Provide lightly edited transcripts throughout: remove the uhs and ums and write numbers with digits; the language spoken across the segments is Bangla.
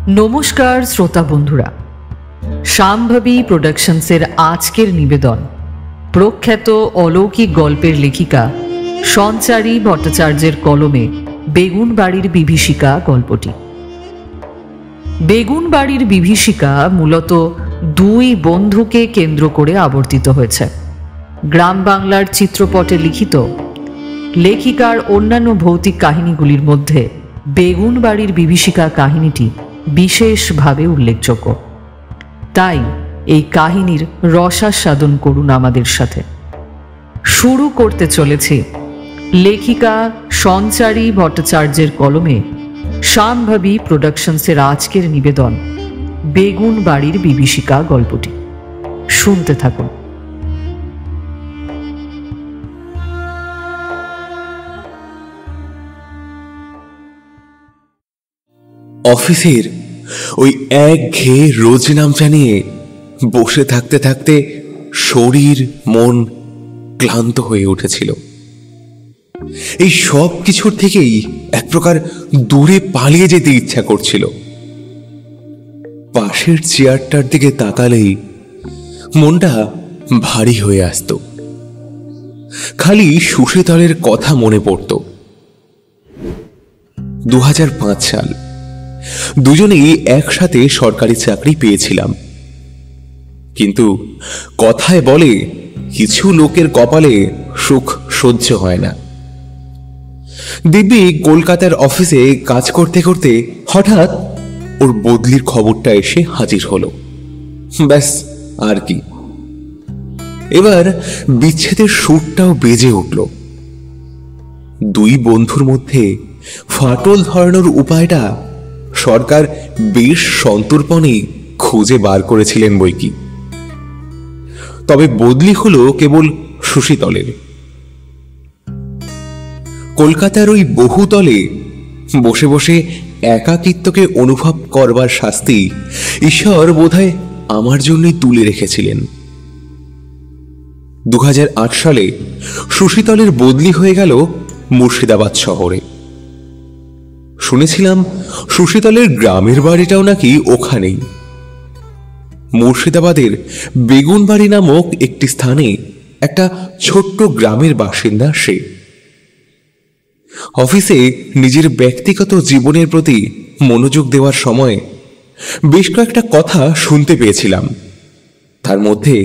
নমস্কার শ্রোতা বন্ধুরা, শাম্ভবী প্রোডাকশনসের আজকের নিবেদন প্রখ্যাত অলৌকিক গল্পের লেখিকা সঞ্চারী ভট্টাচার্যের কলমে বেগুনবাড়ির বিভীষিকা গল্পটি। বেগুনবাড়ির বিভীষিকা মূলত দুই বন্ধুকে কেন্দ্র করে আবর্তিত হয়েছে। গ্রাম বাংলার চিত্রপটে লিখিত লেখিকার অন্যান্য ভৌতিক কাহিনীগুলির মধ্যে বেগুনবাড়ির বিভীষিকা কাহিনীটি বিশেষভাবে উল্লেখযোগ্য। তাই এই কাহিনীর রসাস্বাদন করুন আমাদের সাথে। শুরু করতে চলেছি লেখিকা সঞ্চারী ভট্টাচার্যের কলমে শাম্ভবী প্রোডাকশনসের আজকের নিবেদন বেগুনবাড়ির বিভীষিকা গল্পটি। শুনতে থাকুন। অফিসের ওই একঘেয়ে রোজ নাম জানিয়ে বসে থাকতে থাকতে শরীর মন ক্লান্ত হয়ে উঠেছিল। এই সব কিছুর থেকেই এক প্রকার দূরে পালিয়ে যেতে ইচ্ছা করছিল। পাশের চেয়ারটার দিকে তাকালেই মনটা ভারী হয়ে আসত। খালি সুশীতলের কথা মনে পড়ত। 2005 সাল, দুজনেই একসাথে সরকারি চাকরি পেয়েছিলাম। কিন্তু কথায় বলে কিছু লোকের কপালে সুখ সহ্য হয় না। দিব্যি কলকাতার অফিসে কাজ করতে করতে হঠাৎ ওর বদলির খবরটা এসে হাজির হলো। ব্যাস, আর কি। এবার বিচ্ছেদের সুরটাও বেজে উঠল। দুই বন্ধুর মধ্যে ফাটল ধরানোর উপায়টা সরকার বেশ সন্তর্পণে খুঁজে বার করেছিলেন বইকি। তবে বদলি হলো কেবল সুশীতলের। কলকাতার ওই বহুতলে বসে বসে একাকিত্বকে অনুভব করবার শাস্তি ঈশ্বর বোধহয় আমার জন্যই তুলে রেখেছিলেন। 2008 সালে সুশীতলের বদলি হয়ে গেল মুর্শিদাবাদ শহরে। শুনেছিলাম সুশীতলের গ্রামের বাড়িটাও নাকি ওখানেই। মুর্শিদাবাদের বেগুনবাড়ি নামক একটি স্থানে একটা ছোট্ট গ্রামের বাসিন্দা সে। অফিসে নিজের ব্যক্তিগত জীবনের প্রতি মনোযোগ দেওয়ার সময় বেশ কয়েকটা কথা শুনতে পেয়েছিলাম। তার মধ্যে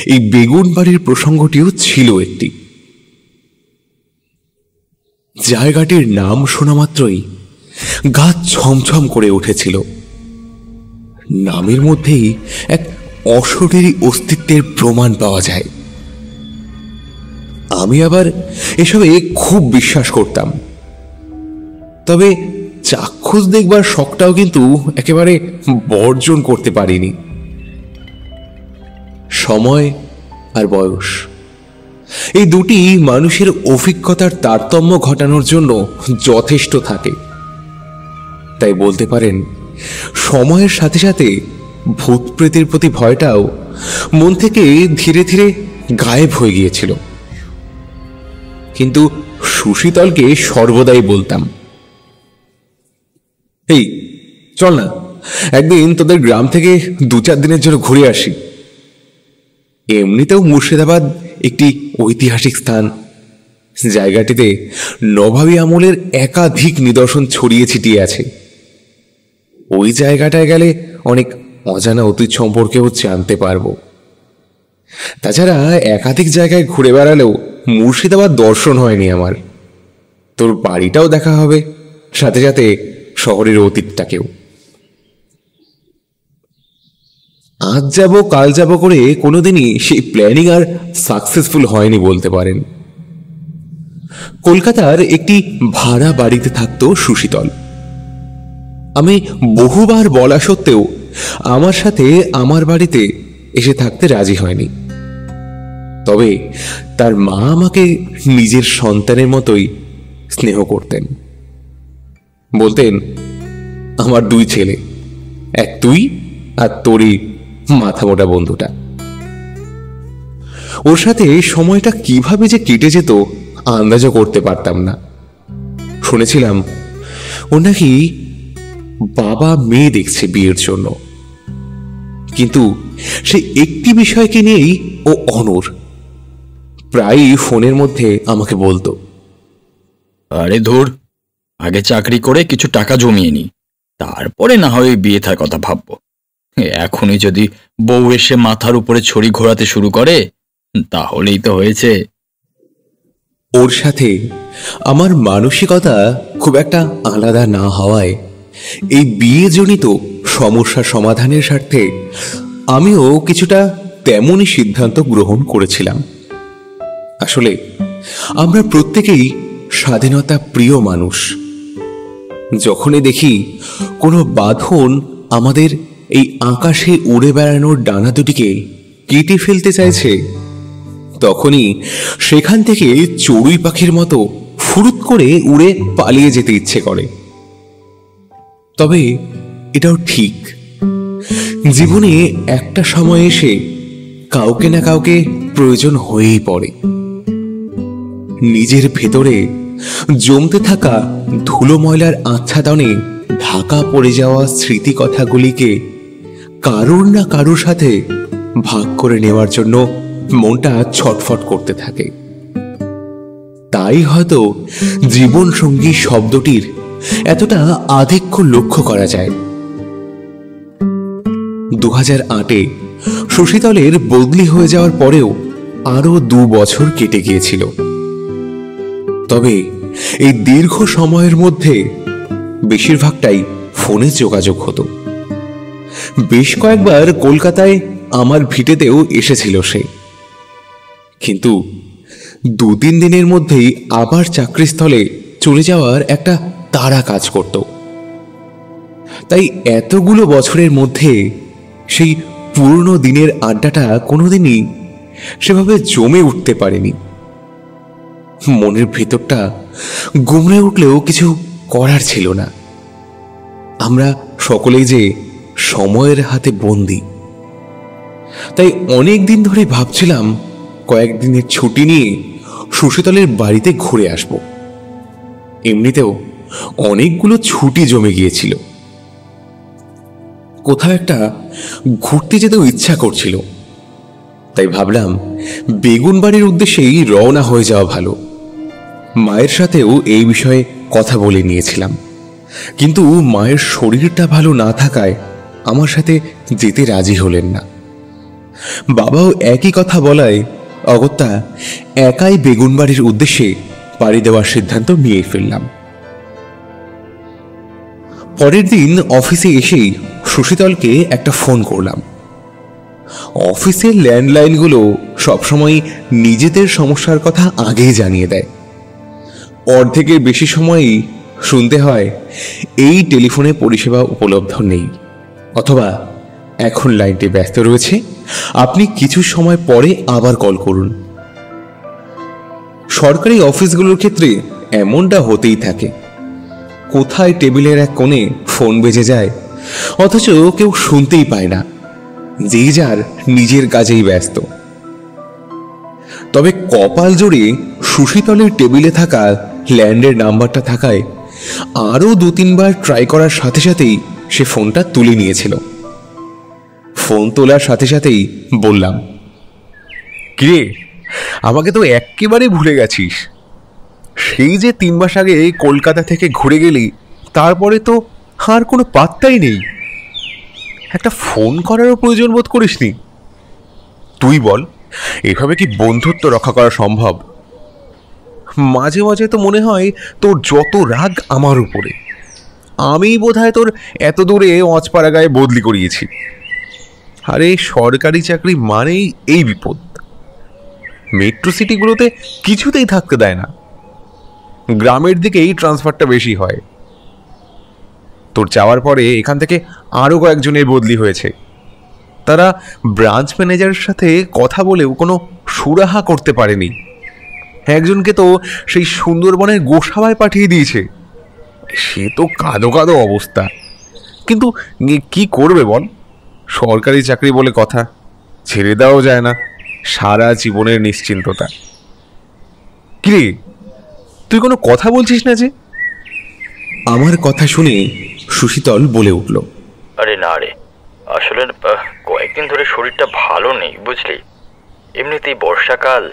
এই বেগুনবাড়ির প্রসঙ্গটিও ছিল একটি। জায়গাটির নাম শোনা মাত্রই গা ছমছম করে উঠেছিল। নামের মধ্যেই এক অশরীরী অস্তিত্বের প্রমাণ পাওয়া যায়। আমি আবার এসবে খুব বিশ্বাস করতাম। তবে চাক্ষুষ দেখবার শখটাও কিন্তু একেবারে বর্জন করতে পারিনি। সময় আর বয়স, এই দুটি মানুষের অভিজ্ঞতার তারতম্য ঘটানোর জন্য যথেষ্ট থাকে। তাই বলতে পারেন সময়ের সাথে সাথে ভূত প্রেতের প্রতি ভয়টাও মন থেকে ধীরে ধীরে গায়েব হয়ে গিয়েছিল। কিন্তু সুশীতলকে সর্বদাই বলতাম, এই চল না, একদিন তোদের গ্রাম থেকে 2-4 দিনের জন্য ঘুরে আসি। এমনিতেও মুর্শিদাবাদ একটি ঐতিহাসিক স্থান। জায়গাটিতে নবাবী আমলের একাধিক নিদর্শন ছড়িয়ে ছিটিয়ে আছে। ওই জায়গাটায় গেলে অনেক অজানা অতীত সম্পর্কেও জানতে পারবো। তাছাড়া একাধিক জায়গায় ঘুরে বেড়ালেও মুর্শিদাবাদ দর্শন হয়নি আমার। তোর বাড়িটাও দেখা হবে, সাথে সাথে শহরের অতীতটাকেও। আজ যাব কাল যাব করে কোনোদিনই সেই প্ল্যানিং আর সাকসেসফুল হয়নি বলতে পারেন। কলকাতার একটি ভাড়া বাড়িতে থাকতো সুশীতল। আমি বহুবার বলা সত্ত্বেও আমার সাথে আমার বাড়িতে এসে থাকতে রাজি হয়নি। তবে তার মা আমাকে নিজের সন্তানের মতোই স্নেহ করতেন। বলতেন, আমার 2 ছেলে, এক তুই আর তোরই মাথা মোটা বন্ধুটা। ওর সাথে সময়টা কিভাবে যে কেটে যেত আন্দাজও করতে পারতাম না। শুনেছিলাম ও নাকি বাবা মেয়ে দেখছে বিয়ের জন্য, কিন্তু সে একটি বিষয়কে নিয়েই ও অনড়। প্রায়ই ফোনের মধ্যে আমাকে বলতো, আরে ধুর, আগে চাকরি করে কিছু টাকা জমিয়ে নি, তারপরে না হয় বিয়ে থার কথা ভাববো। এখনই যদি বউ এসে মাথার উপরে ছড়ি ঘোরাতে শুরু করে তাহলেই তো হয়েছে। ওর সাথে আমার মানসিকতা খুব একটা আলাদা না হওয়ায় এই বিয়েজনিত সমস্যা সমাধানের স্বার্থে আমিও কিছুটা তেমনই সিদ্ধান্ত গ্রহণ করেছিলাম। আসলে আমরা প্রত্যেকেই স্বাধীনতা প্রিয় মানুষ। যখনই দেখি কোনো বাঁধন আমাদের এই আকাশে উড়ে বেড়ানোর ডানা দুটিকে কেটে ফেলতে চাইছে, তখনই সেখান থেকে চড়ুই পাখির মতো ফুরুত করে উড়ে পালিয়ে যেতে ইচ্ছে করে। তবে এটাও ঠিক, জীবনে একটা সময় এসে কাউকে না কাউকে প্রয়োজন হয়েই পড়ে। নিজের ভেতরে জমতে থাকা ধুলো ময়লার আচ্ছাদনে ঢাকা পড়ে যাওয়া স্মৃতি কথাগুলিকে কারোর না কারোর সাথে ভাগ করে নেওয়ার জন্য মনটা ছটফট করতে থাকে। তাই হয়তো জীবন সঙ্গী শব্দটির এতটা আধিক্য লক্ষ্য করা যায়। 2008-এ সুশীতলের বদলি হয়ে যাওয়ার পরেও আরো 2 বছর কেটে গিয়েছিল। তবে এই দীর্ঘ সময়ের মধ্যে বেশিরভাগটাই ফোনে যোগাযোগ হতো। বেশ কয়েকবার কলকাতায় আমার ভিটেতেও এসেছিল সে, কিন্তু 2-3 দিনের মধ্যেই আবার চাকরিস্থলে চলে যাওয়ার একটা তাড়া কাজ করত। তাই এতগুলো বছরের মধ্যে সেই পুরনো দিনের আড্ডাটা কোনোদিনই সেভাবে জমে উঠতে পারেনি। মনের ভেতরটা গুমড়ে উঠলেও কিছু করার ছিল না। আমরা সকলেই যে সময়ের হাতে বন্দী। তাই অনেক দিন ধরে ভাবছিলাম কয়েকদিনের ছুটি নিয়ে সুশীতলের বাড়িতে ঘুরে আসব। এমনিতেও অনেকগুলো ছুটি জমে গিয়েছিল। কোথাও একটা ঘুরতে যেতেও ইচ্ছা করছিল। তাই ভাবলাম বেগুনবাড়ির উদ্দেশ্যেই রওনা হয়ে যাওয়া ভালো। মায়ের সাথেও এই বিষয়ে কথা বলে নিয়েছিলাম, কিন্তু মায়ের শরীরটা ভালো না থাকায় আমার সাথে যেতে রাজি হলেন না। বাবাও একই কথা বলায় অগত্যা একাই বেগুনবাড়ির উদ্দেশ্যে পাড়ি দেওয়ার সিদ্ধান্ত নিয়ে ফেললাম। পরের দিন অফিসে এসেই সুশীতলকে একটা ফোন করলাম। অফিসের ল্যান্ডলাইনগুলো সবসময় নিজেদের সমস্যার কথা আগেই জানিয়ে দেয়। অর্ধেকের বেশি সময়ই শুনতে হয় এই টেলিফোনে পরিষেবা উপলব্ধ নেই, অথবা এখন লাইনটি ব্যস্ত রয়েছে, আপনি কিছু সময় পরে আবার কল করুন। সরকারি অফিসগুলোর ক্ষেত্রে এমনটা হতেই থাকে। কোথায় টেবিলের এক কোণে ফোন বেজে যায়, অথচ কেউ শুনতেই পায় না, যে যার নিজের কাজেই ব্যস্ত। তবে কপাল জোরে সুশীতলের টেবিলে থাকা ল্যান্ডের নাম্বারটা থাকায় আরো 2-3 বার ট্রাই করার সাথে সাথেই সে ফোনটা তুলে নিয়েছিল। ফোন তোলার সাথে সাথেই বললাম, কিরে, আমাকে তো একেবারে ভুলে গেছিস। সেই যে 3 মাস আগে কলকাতা থেকে ঘুরে গেলি, তারপরে তো আর কোনো পাত্তাই নেই। একটা ফোন করারও প্রয়োজন বোধ করিসনি। তুই বল, এভাবে কি বন্ধুত্ব রক্ষা করা সম্ভব? মাঝে মাঝে তো মনে হয় তোর যত রাগ আমার উপরে, আমি বোধহয় তোর এত দূরে অঁচপাড়া গায়ে বদলি করিয়েছি। আরে সরকারি চাকরি মানেই এই বিপদ। মেট্রো সিটিগুলোতে কিছুতেই থাকতে দেয় না, গ্রামের দিকেই ট্রান্সফারটা বেশি হয়। তোর যাওয়ার পরে এখান থেকে আরও কয়েকজনের বদলি হয়েছে। তারা ব্রাঞ্চ ম্যানেজারের সাথে কথা বলেও কোনো সুরাহা করতে পারেনি। একজনকে তো সেই সুন্দরবনের গোসাবায় পাঠিয়ে দিয়েছে। সে তো কাঁদো কাঁদো অবস্থা। কিন্তু কি করবে বল, সরকারি চাকরি বলে কথা, ছেড়ে দেওয়াও যায় না সারা জীবনের নিশ্চিন্ততা। কিরে, তুই কোনো কথা বলছিস না যে? আমার কথা শুনে সুশীতল বলে উঠল, আরে না রে, আসলে কয়েকদিন ধরে শরীরটা ভালো নেই বুঝলি। এমনিতেই বর্ষাকাল,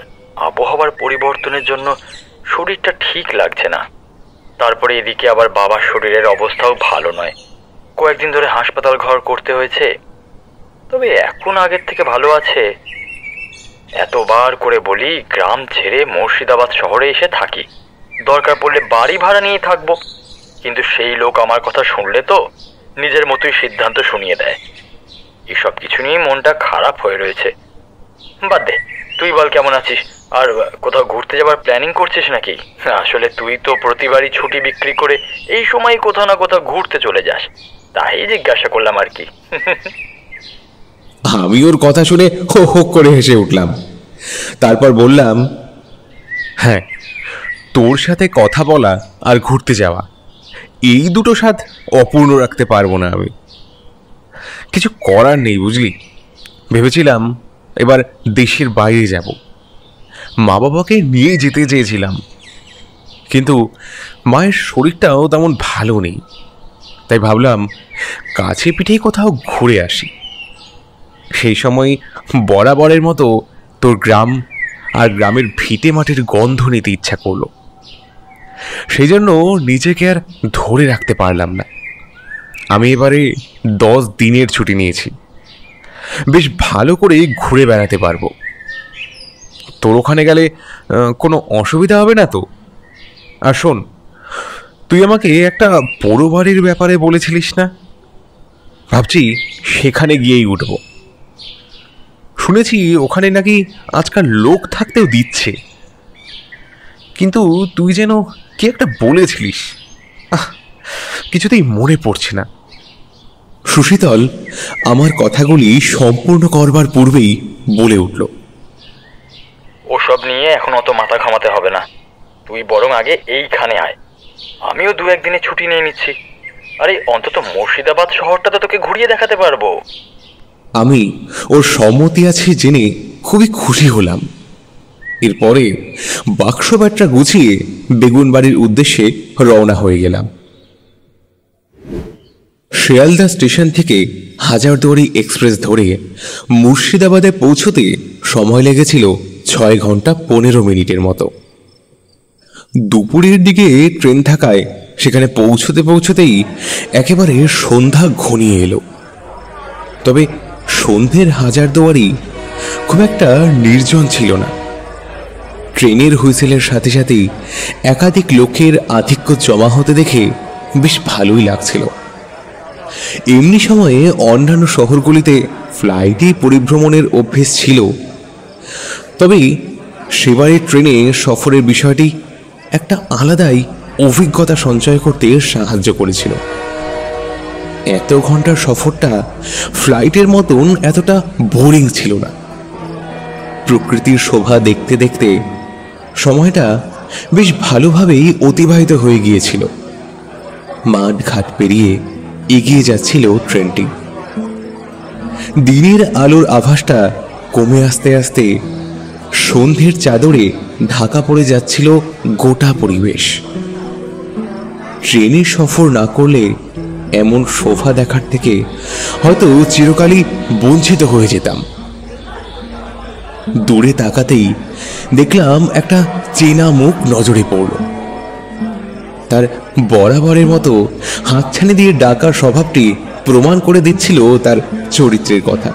আবহাওয়ার পরিবর্তনের জন্য শরীরটা ঠিক লাগছে না। তারপরে এদিকে আবার বাবার শরীরের অবস্থাও ভালো নয়, কয়েকদিন ধরে হাসপাতাল ঘর করতে হয়েছে। তবে এখন আগের থেকে ভালো আছে। এতবার করে বলি গ্রাম ছেড়ে মুর্শিদাবাদ শহরে এসে থাকি, দরকার পড়লে বাড়ি ভাড়া নিয়ে থাকবো, কিন্তু সেই লোক আমার কথা শুনলে তো নিজের মতোই সিদ্ধান্ত শুনিয়ে দেয়। এসব কিছু নিয়ে মনটা খারাপ হয়ে রয়েছে। বাদ দে, তুই বল কেমন আছিস? আর কোথাও ঘুরতে যাবার প্ল্যানিং করছিস নাকি? আসলে তুই তো প্রতিবারই ছুটি বিক্রি করে এই সময় কোথাও না কোথাও ঘুরতে চলে যাস, তাই জিজ্ঞাসা করলাম আর কি। আমি ওর কথা শুনে হো হো করে হেসে উঠলাম। তারপর বললাম, হ্যাঁ, তোর সাথে কথা বলা আর ঘুরতে যাওয়া, এই দুটো স্বাদ অপূর্ণ রাখতে পারবো না আমি। কিছু করার নেই বুঝলি। ভেবেছিলাম এবার দেশের বাইরে যাব, মা বাবাকে নিয়ে যেতে চেয়েছিলাম, কিন্তু মায়ের শরীরটাও তেমন ভালো নেই। তাই ভাবলাম কাছে পিঠেই কোথাও ঘুরে আসি। সেই সময় বরাবরের মতো তোর গ্রাম আর গ্রামের ভিটে মাটির গন্ধ নিতে ইচ্ছা করলো। সেই জন্য নিজেকে আর ধরে রাখতে পারলাম না। আমি এবারে 10 দিনের ছুটি নিয়েছি, বেশ ভালো করে ঘুরে বেড়াতে পারবো। তোর ওখানে গেলে কোনো অসুবিধা হবে না তো? আর শোন, তুই আমাকে একটা পোড়ো বাড়ির ব্যাপারে বলেছিলিস না? ভাবছি সেখানে গিয়েই উঠব। শুনেছি ওখানে নাকি আজকাল লোক থাকতেও দিচ্ছে, কিন্তু তুই যেন কি একটা বলেছিলিস, কিছুতেই মনে পড়ছে না। সুশীতল আমার কথাগুলি সম্পূর্ণ করবার পূর্বেই বলে উঠল, ওসব নিয়ে এখন অত মাথা ঘামাতে হবে না, তুই বরং আগে এইখানে আয়, আমিও 2-1 দিনে ছুটি নিয়ে নিচ্ছি। আরে অন্তত মুর্শিদাবাদ শহরটা তো তোকে ঘুরিয়ে দেখাতে পারবো। আমি ওর সম্মতি আছে জেনে খুবই খুশি হলাম। এরপরে বাক্স ব্যাটটা গুছিয়ে বেগুনবাড়ির উদ্দেশ্যে রওনা হয়ে গেলাম। শিয়ালদা স্টেশন থেকে হাজারদুয়ারি এক্সপ্রেস ধরে মুর্শিদাবাদে পৌঁছতে সময় লেগেছিল 6 ঘন্টা 15 মিনিটের মতো। দুপুরের দিকে ট্রেন থাকায় সেখানে পৌঁছতে পৌঁছতেই একেবারে সন্ধ্যা ঘনিয়ে এলো। তবে সন্ধ্যের হাজারদুয়ারি খুব একটা নির্জন ছিল না। ট্রেনের হুইসেলের সাথে সাথেই একাধিক লোকের আধিক্য জমা হতে দেখে বেশ ভালোই লাগছিল। এমনি সময়ে অন্যান্য শহরগুলিতে ফ্লাইটে পরিভ্রমণের অভ্যেস ছিল, তবে সেবারের ট্রেনে সফরের বিষয়টি একটা আলাদাই অভিজ্ঞতা সঞ্চয় করতে সাহায্য করেছিল। এত ঘন্টার সফরটা ফ্লাইটের মতন এতটা বোরিং ছিল না। প্রকৃতির শোভা দেখতে দেখতে সময়টা বেশ ভালোভাবেই অতিবাহিত হয়ে গিয়েছিল। মাঠ ঘাট পেরিয়ে এগিয়ে যাচ্ছিল ট্রেনটি। দিনের আলোর আভাসটা কমে আসতে আসতে সন্ধ্যের চাদরে ঢাকা পড়ে যাচ্ছিল গোটা পরিবেশ। ট্রেনে সফর না করলে এমন শোভা দেখার থেকে হয়তো চিরকালই বঞ্চিত হয়ে যেতাম। দূরে তাকাতেই দেখলাম একটা চেনা মুখ নজরে পড়ল। তার বরাবরের মতো হাতছানি দিয়ে ডাকার স্বভাবটি প্রমাণ করে দিচ্ছিল তার চরিত্রের কথা।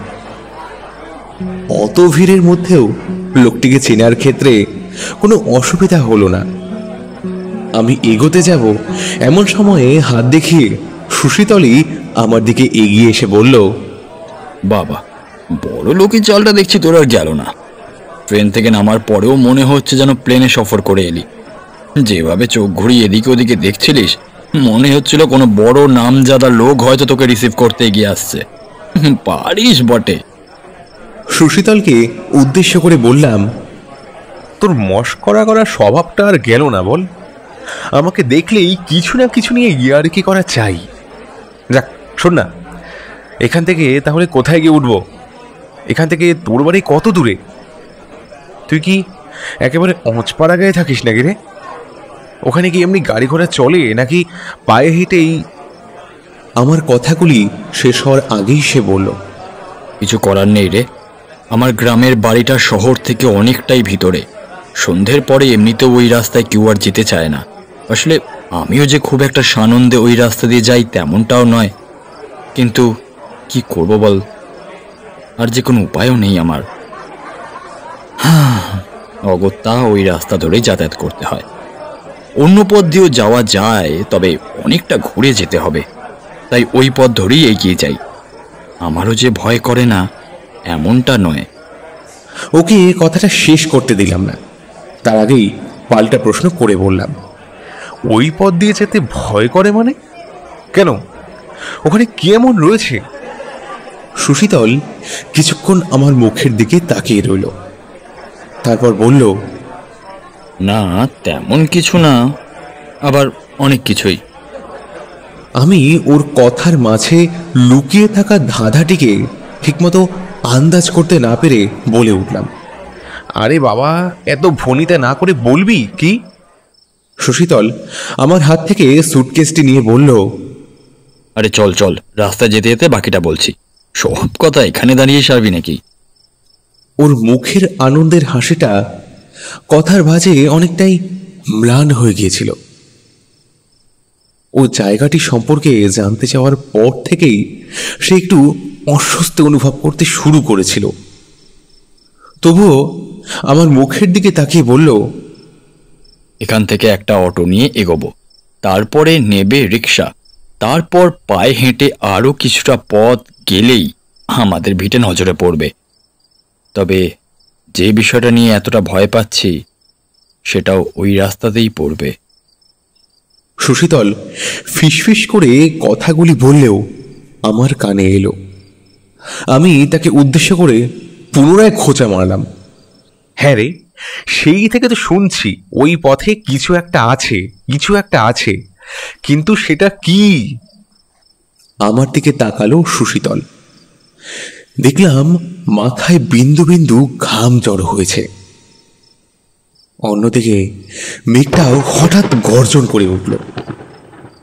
অত ভিড়ের মধ্যেও লোকটিকে চেনার ক্ষেত্রে কোনো অসুবিধা হলো না। আমি এগোতে যাব এমন সময়ে হাত দেখিয়ে সুশীতলই আমার দিকে এগিয়ে এসে বলল, বাবা, বড় লোকের চালটা দেখছি তোর আর গেল না। ট্রেন থেকে নামার পরেও মনে হচ্ছে যেন প্লেনে সফর করে এলি। যেভাবে চোখ ঘুরিয়ে এদিকে ওদিকে দেখছিলিস, মনে হচ্ছিল কোনো বড় নামজাদা লোক হয়তো তোকে রিসিভ করতে এগিয়ে আসছে। পারিস বটে। সুশীতলকে উদ্দেশ্য করে বললাম, তোর মস্করা করার স্বভাবটা আর গেল না বল। আমাকে দেখলেই কিছু না কিছু নিয়ে ইয়ার্কি করা চাই। যাক, শোন না, এখান থেকে তাহলে কোথায় গিয়ে উঠবো? এখান থেকে তোর বাড়ি কত দূরে? তুই কি একেবারে অঁচপাড়া গায়ে থাকিস নাকি রে? ওখানে কি এমনি গাড়ি ঘোড়া চলে নাকি পায়ে হেঁটেই? আমার কথাগুলি শেষ হওয়ার আগেই সে বলল, কিছু করার নেই রে, আমার গ্রামের বাড়িটা শহর থেকে অনেকটাই ভিতরে। সন্ধ্যের পরে এমনিতেও ওই রাস্তায় কেউ আর যেতে চায় না। আসলে আমিও যে খুব একটা সানন্দে ওই রাস্তা দিয়ে যাই তেমনটাও নয়, কিন্তু কি করব বল, আর যে কোনো উপায়ও নেই আমার। অগত্যা ওই রাস্তা ধরেই যাতায়াত করতে হয়। অন্য পথ দিয়েও যাওয়া যায়, তবে অনেকটা ঘুরে যেতে হবে, তাই ওই পথ ধরেই এগিয়ে যাই। আমারও যে ভয় করে না এমনটা নয়। ওকে কথাটা শেষ করতে দিলাম না, তার আগেই পাল্টা প্রশ্ন করে বললাম, ওই পথ দিয়ে যেতে ভয় করে মানে? কেন, ওখানে কি এমন রয়েছে? সুশীতল কিছুক্ষণ আমার মুখের দিকে তাকিয়ে রইল, তারপর বলল, না, তেমন কিছু না, আবার অনেক কিছুই। আমি ওর কথার মাঝে লুকিয়ে থাকা ধাঁধাটিকে ঠিকমতো আন্দাজ করতে না পেরে বলে উঠলাম, আরে বাবা, এত ভনিতা না করে বলবি কি? সুশীতল আমার হাত থেকে সুটকেসটি নিয়ে বলল, আরে চল চল, রাস্তায় যেতে যেতে বাকিটা বলছি। সব কথা এখানে দাঁড়িয়ে সারবি নাকি? ওর মুখের আনন্দের হাসিটা কথার ভাঁজে অনেকটাই ম্লান হয়ে গিয়েছিল। ও জায়গাটি সম্পর্কে জানতে চাওয়ার পর থেকেই সে একটু অস্বস্তি অনুভব করতে শুরু করেছিল। তবুও আমার মুখের দিকে তাকিয়ে বলল, এখান থেকে একটা অটো নিয়ে এগোবো, তারপরে নেবে রিক্সা, তারপর পায়ে হেঁটে আরও কিছুটা পথ গেলেই আমাদের ভিটে নজরে পড়বে। তবে যে বিষয়টা নিয়ে এতটা ভয় পাচ্ছি সেটাও ওই রাস্তাতেই পড়বে। সুশীতল ফিসফিস করে কথাগুলি বললেও আমার কানে এলো। আমি তাকে উদ্দেশ্য করে পুনরায় খোঁচা মারলাম, হ্যাঁ রে, সেই থেকে তো শুনছি ওই পথে কিছু একটা আছে, কিছু একটা আছে, কিন্তু সেটা কি? আমার দিকে তাকালো সুশীতল। দেখলাম মাথায় বিন্দু বিন্দু ঘাম জড়ো হয়েছে। অন্যদিকে মেঘটাও হঠাৎ গর্জন করে উঠল।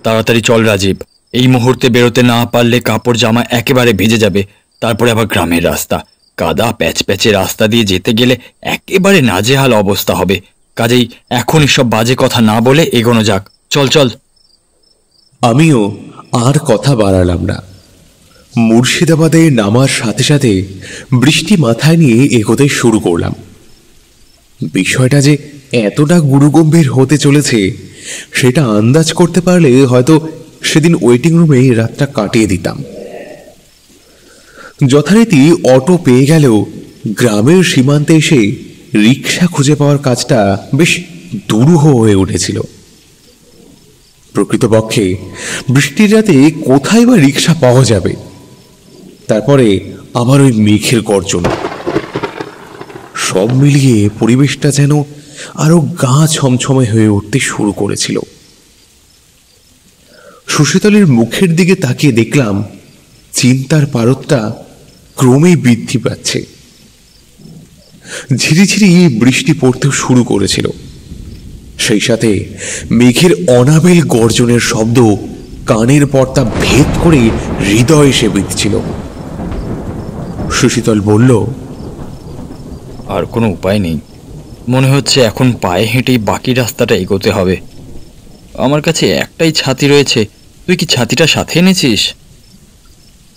তাড়াতাড়ি চল রাজীব, এই মুহূর্তে বেরোতে না পারলে কাপড় জামা একেবারে ভিজে যাবে। তারপরে আবার গ্রামের রাস্তা, কাদা প্যাচ প্যাচে রাস্তা দিয়ে যেতে গেলে একেবারে নাজেহাল অবস্থা হবে। কাজেই এখন এসব বাজে কথা না বলে এগোনো যাক। চল চল। আমিও আর কথা বাড়ালাম না। মুর্শিদাবাদে নামার সাথে সাথে বৃষ্টি মাথায় নিয়ে এগোতে শুরু করলাম। বিষয়টা যে এতটা গুরুগম্ভীর হতে চলেছে সেটা আন্দাজ করতে পারলে হয়তো সেদিন ওয়েটিং রুমে রাতটা কাটিয়ে দিতাম। যথারীতি অটো পেয়ে গেলেও গ্রামের সীমান্তে এসে রিক্সা খুঁজে পাওয়ার কাজটা বেশ দুরূহ হয়ে উঠেছিল। প্রকৃতপক্ষে বৃষ্টির রাতে কোথায় বা রিক্সা পাওয়া যাবে? তারপরে আবার ওই মেঘের গর্জন, সব মিলিয়ে পরিবেশটা যেন আরো গা ছমছমে হয়ে উঠতে শুরু করেছিল। সুশীতলের মুখের দিকে তাকিয়ে দেখলাম চিন্তার পারদটা ক্রমেই বৃদ্ধি পাচ্ছে। ঝিরিঝিরি বৃষ্টি পড়তেও শুরু করেছিল। সেই সাথে মেঘের অনাবিল গর্জনের শব্দ কানের পর্দা ভেদ করে হৃদয়ে এসে বিঁধছিল। সুশীতল বলল, আর কোনো উপায় নেই, মনে হচ্ছে এখন পায়ে হেঁটেই বাকি রাস্তাটা এগোতে হবে। আমার কাছে একটাই ছাতি রয়েছে, তুই কি ছাতিটা সাথে এনেছিস?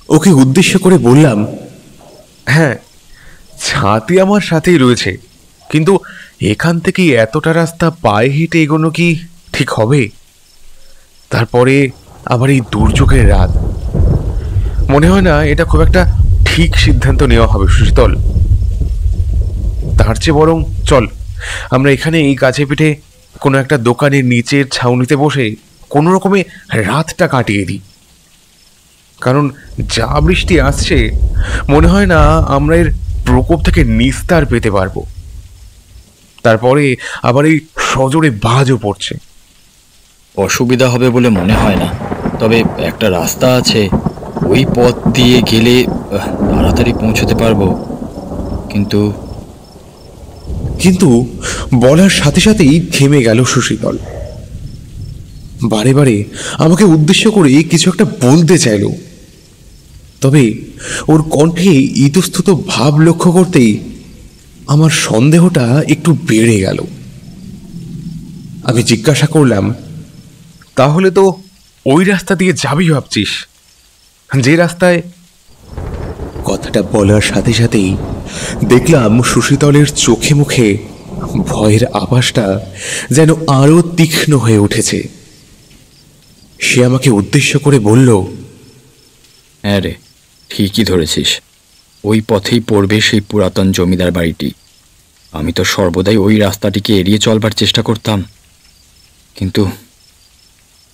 ওকে উদ্দেশ্য করে বললাম, হ্যাঁ, ছাতি আমার সাথেই রয়েছে, কিন্তু এখান থেকে এতটা রাস্তা পায়ে হেঁটে এগোনো কি ঠিক হবে? তারপরে আবার এই দুর্যোগের রাত, মনে হয় না এটা খুব একটা ঠিক সিদ্ধান্ত নেওয়া হবে সুশীতল। তার চেয়ে বরং চল আমরা এখানে এই কাছে পিঠে কোনো একটা দোকানের নিচের ছাউনিতে বসে কোনো রকমে রাতটা কাটিয়ে দিই। কারণ যা বৃষ্টি আসছে, মনে হয় না আমরা এর প্রকোপ থেকে নিস্তার পেতে পারবো। তারপরে আবার এই সজোরে বাজও পড়ছে। অসুবিধা হবে বলে মনে হয় না, তবে একটা রাস্তা আছে, ওই পথ দিয়ে গেলে তাড়াতাড়ি পৌঁছতে পারবো। কিন্তু কিন্তু বলার সাথে সাথেই থেমে গেল সুশীতল। বারে বারে আমাকে উদ্দেশ্য করে কিছু একটা বলতে চাইল, তবে ওর কণ্ঠে ইতস্তত ভাব লক্ষ্য করতেই আমার সন্দেহটা একটু বেড়ে গেল। আমি জিজ্ঞাসা করলাম, তাহলে তো ওই রাস্তা দিয়ে যাবি ভাবছিস, যে রাস্তায়? কথাটা বলার সাথে সাথেই দেখলাম সুশীতলের চোখে মুখে ভয়ের আভাসটা যেন আরো তীক্ষ্ণ হয়ে উঠেছে। সে আমাকে উদ্দেশ্য করে বলল, হ্যাঁ রে, ঠিকই ধরেছিস, ওই পথেই পড়বে সেই পুরাতন জমিদার বাড়িটি। আমি তো সর্বদাই ওই রাস্তাটিকে এড়িয়ে চলবার চেষ্টা করতাম, কিন্তু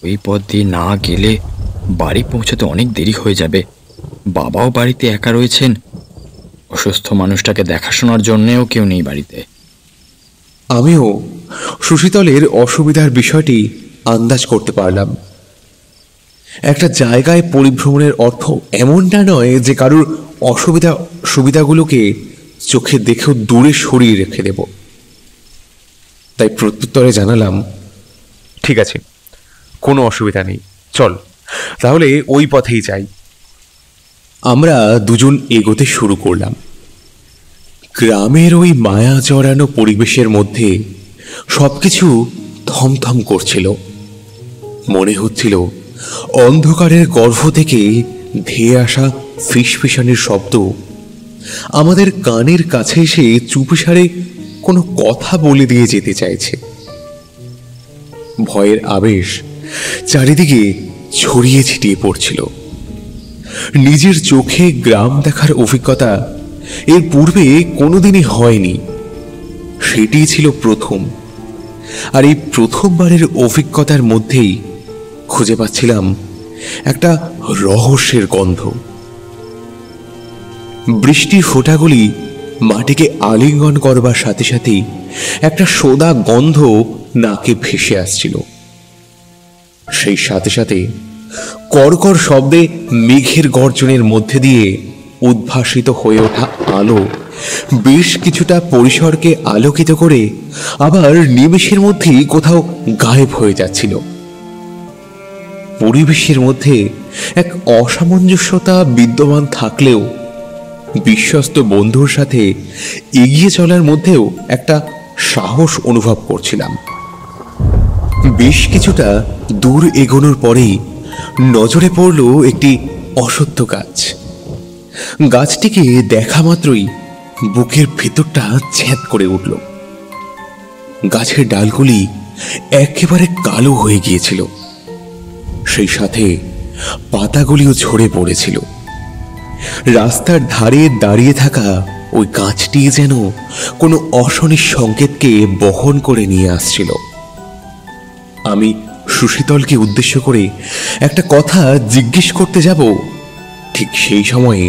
ওই পথ দিয়ে না গেলে বাড়ি পৌঁছাতে অনেক দেরি হয়ে যাবে। বাবাও বাড়িতে একা রয়েছেন, অসুস্থ মানুষটাকে দেখাশোনার জন্যেও কেউ নেই বাড়িতে। আমিও সুশীতলের অসুবিধার বিষয়টি আন্দাজ করতে পারলাম। একটা জায়গায় পরিভ্রমণের অর্থ এমনটা নয় যে কারুর সুবিধাগুলোকে চোখে দেখেও দূরে সরিয়ে রেখে দেব। তাই প্রত্যুত্তরে জানালাম, ঠিক আছে, কোনো অসুবিধা নেই, চল তাহলে ওই পথেই যাই। আমরা দুজন এগোতে শুরু করলাম। গ্রামের ওই মায়া জড়ানো পরিবেশের মধ্যে সবকিছু থমথম করছিল। মনে হচ্ছিল অন্ধকারের গর্ভ থেকে ধেয়ে আসা ফিসফিসানির শব্দ আমাদের কানের কাছে এসে চুপিসারে কোনো কথা বলে দিয়ে যেতে চাইছে। ভয়ের আবেশ চারিদিকে ছড়িয়ে ছিটিয়ে পড়ছিল। নিজের চোখে গ্রাম দেখার অভিজ্ঞতা এর পূর্বে কোনোদিনই হয়নি, সেটি ছিল প্রথম। আর এই প্রথমবারের অভিজ্ঞতার মধ্যেই খুঁজে পাচ্ছিলাম একটা রহস্যের গন্ধ। বৃষ্টির ফোঁটাগুলি মাটিকে আলিঙ্গন করবার সাথে সাথেই একটা সোদা গন্ধ নাকে ভেসে আসছিল। সেই সাথে সাথে কড়কড় শব্দে মেঘের গর্জনের মধ্যে দিয়ে উদ্ভাসিত হয়ে ওঠা আলো বেশ কিছুটা পরিসরকে আলোকিত করে আবার নিমেষের মধ্যেই কোথাও গায়েব হয়ে যাচ্ছিল। পরিবেশের মধ্যে এক অসামঞ্জস্যতা বিদ্যমান থাকলেও বিশ্বস্ত বন্ধুর সাথে এগিয়ে চলার মধ্যেও একটা সাহস অনুভব করছিলাম। বেশ কিছুটা দূর এগোনোর পরেই নজরে পড়ল একটি অশ্বত্থ গাছ। গাছটিকে দেখা মাত্রই বুকের ভেতরটা ছ্যাদ করে উঠল। গাছের ডালগুলি একেবারে কালো হয়ে গিয়েছিল, সেই সাথে পাতাগুলিও ঝরে পড়েছিল। রাস্তার ধারে দাঁড়িয়ে থাকা ওই গাছটি যেন কোনো অশনির সংকেতকে বহন করে নিয়ে আসছিল। আমি সুশীতলকে উদ্দেশ্য করে একটা কথা জিজ্ঞেস করতে যাব, ঠিক সেই সময়ে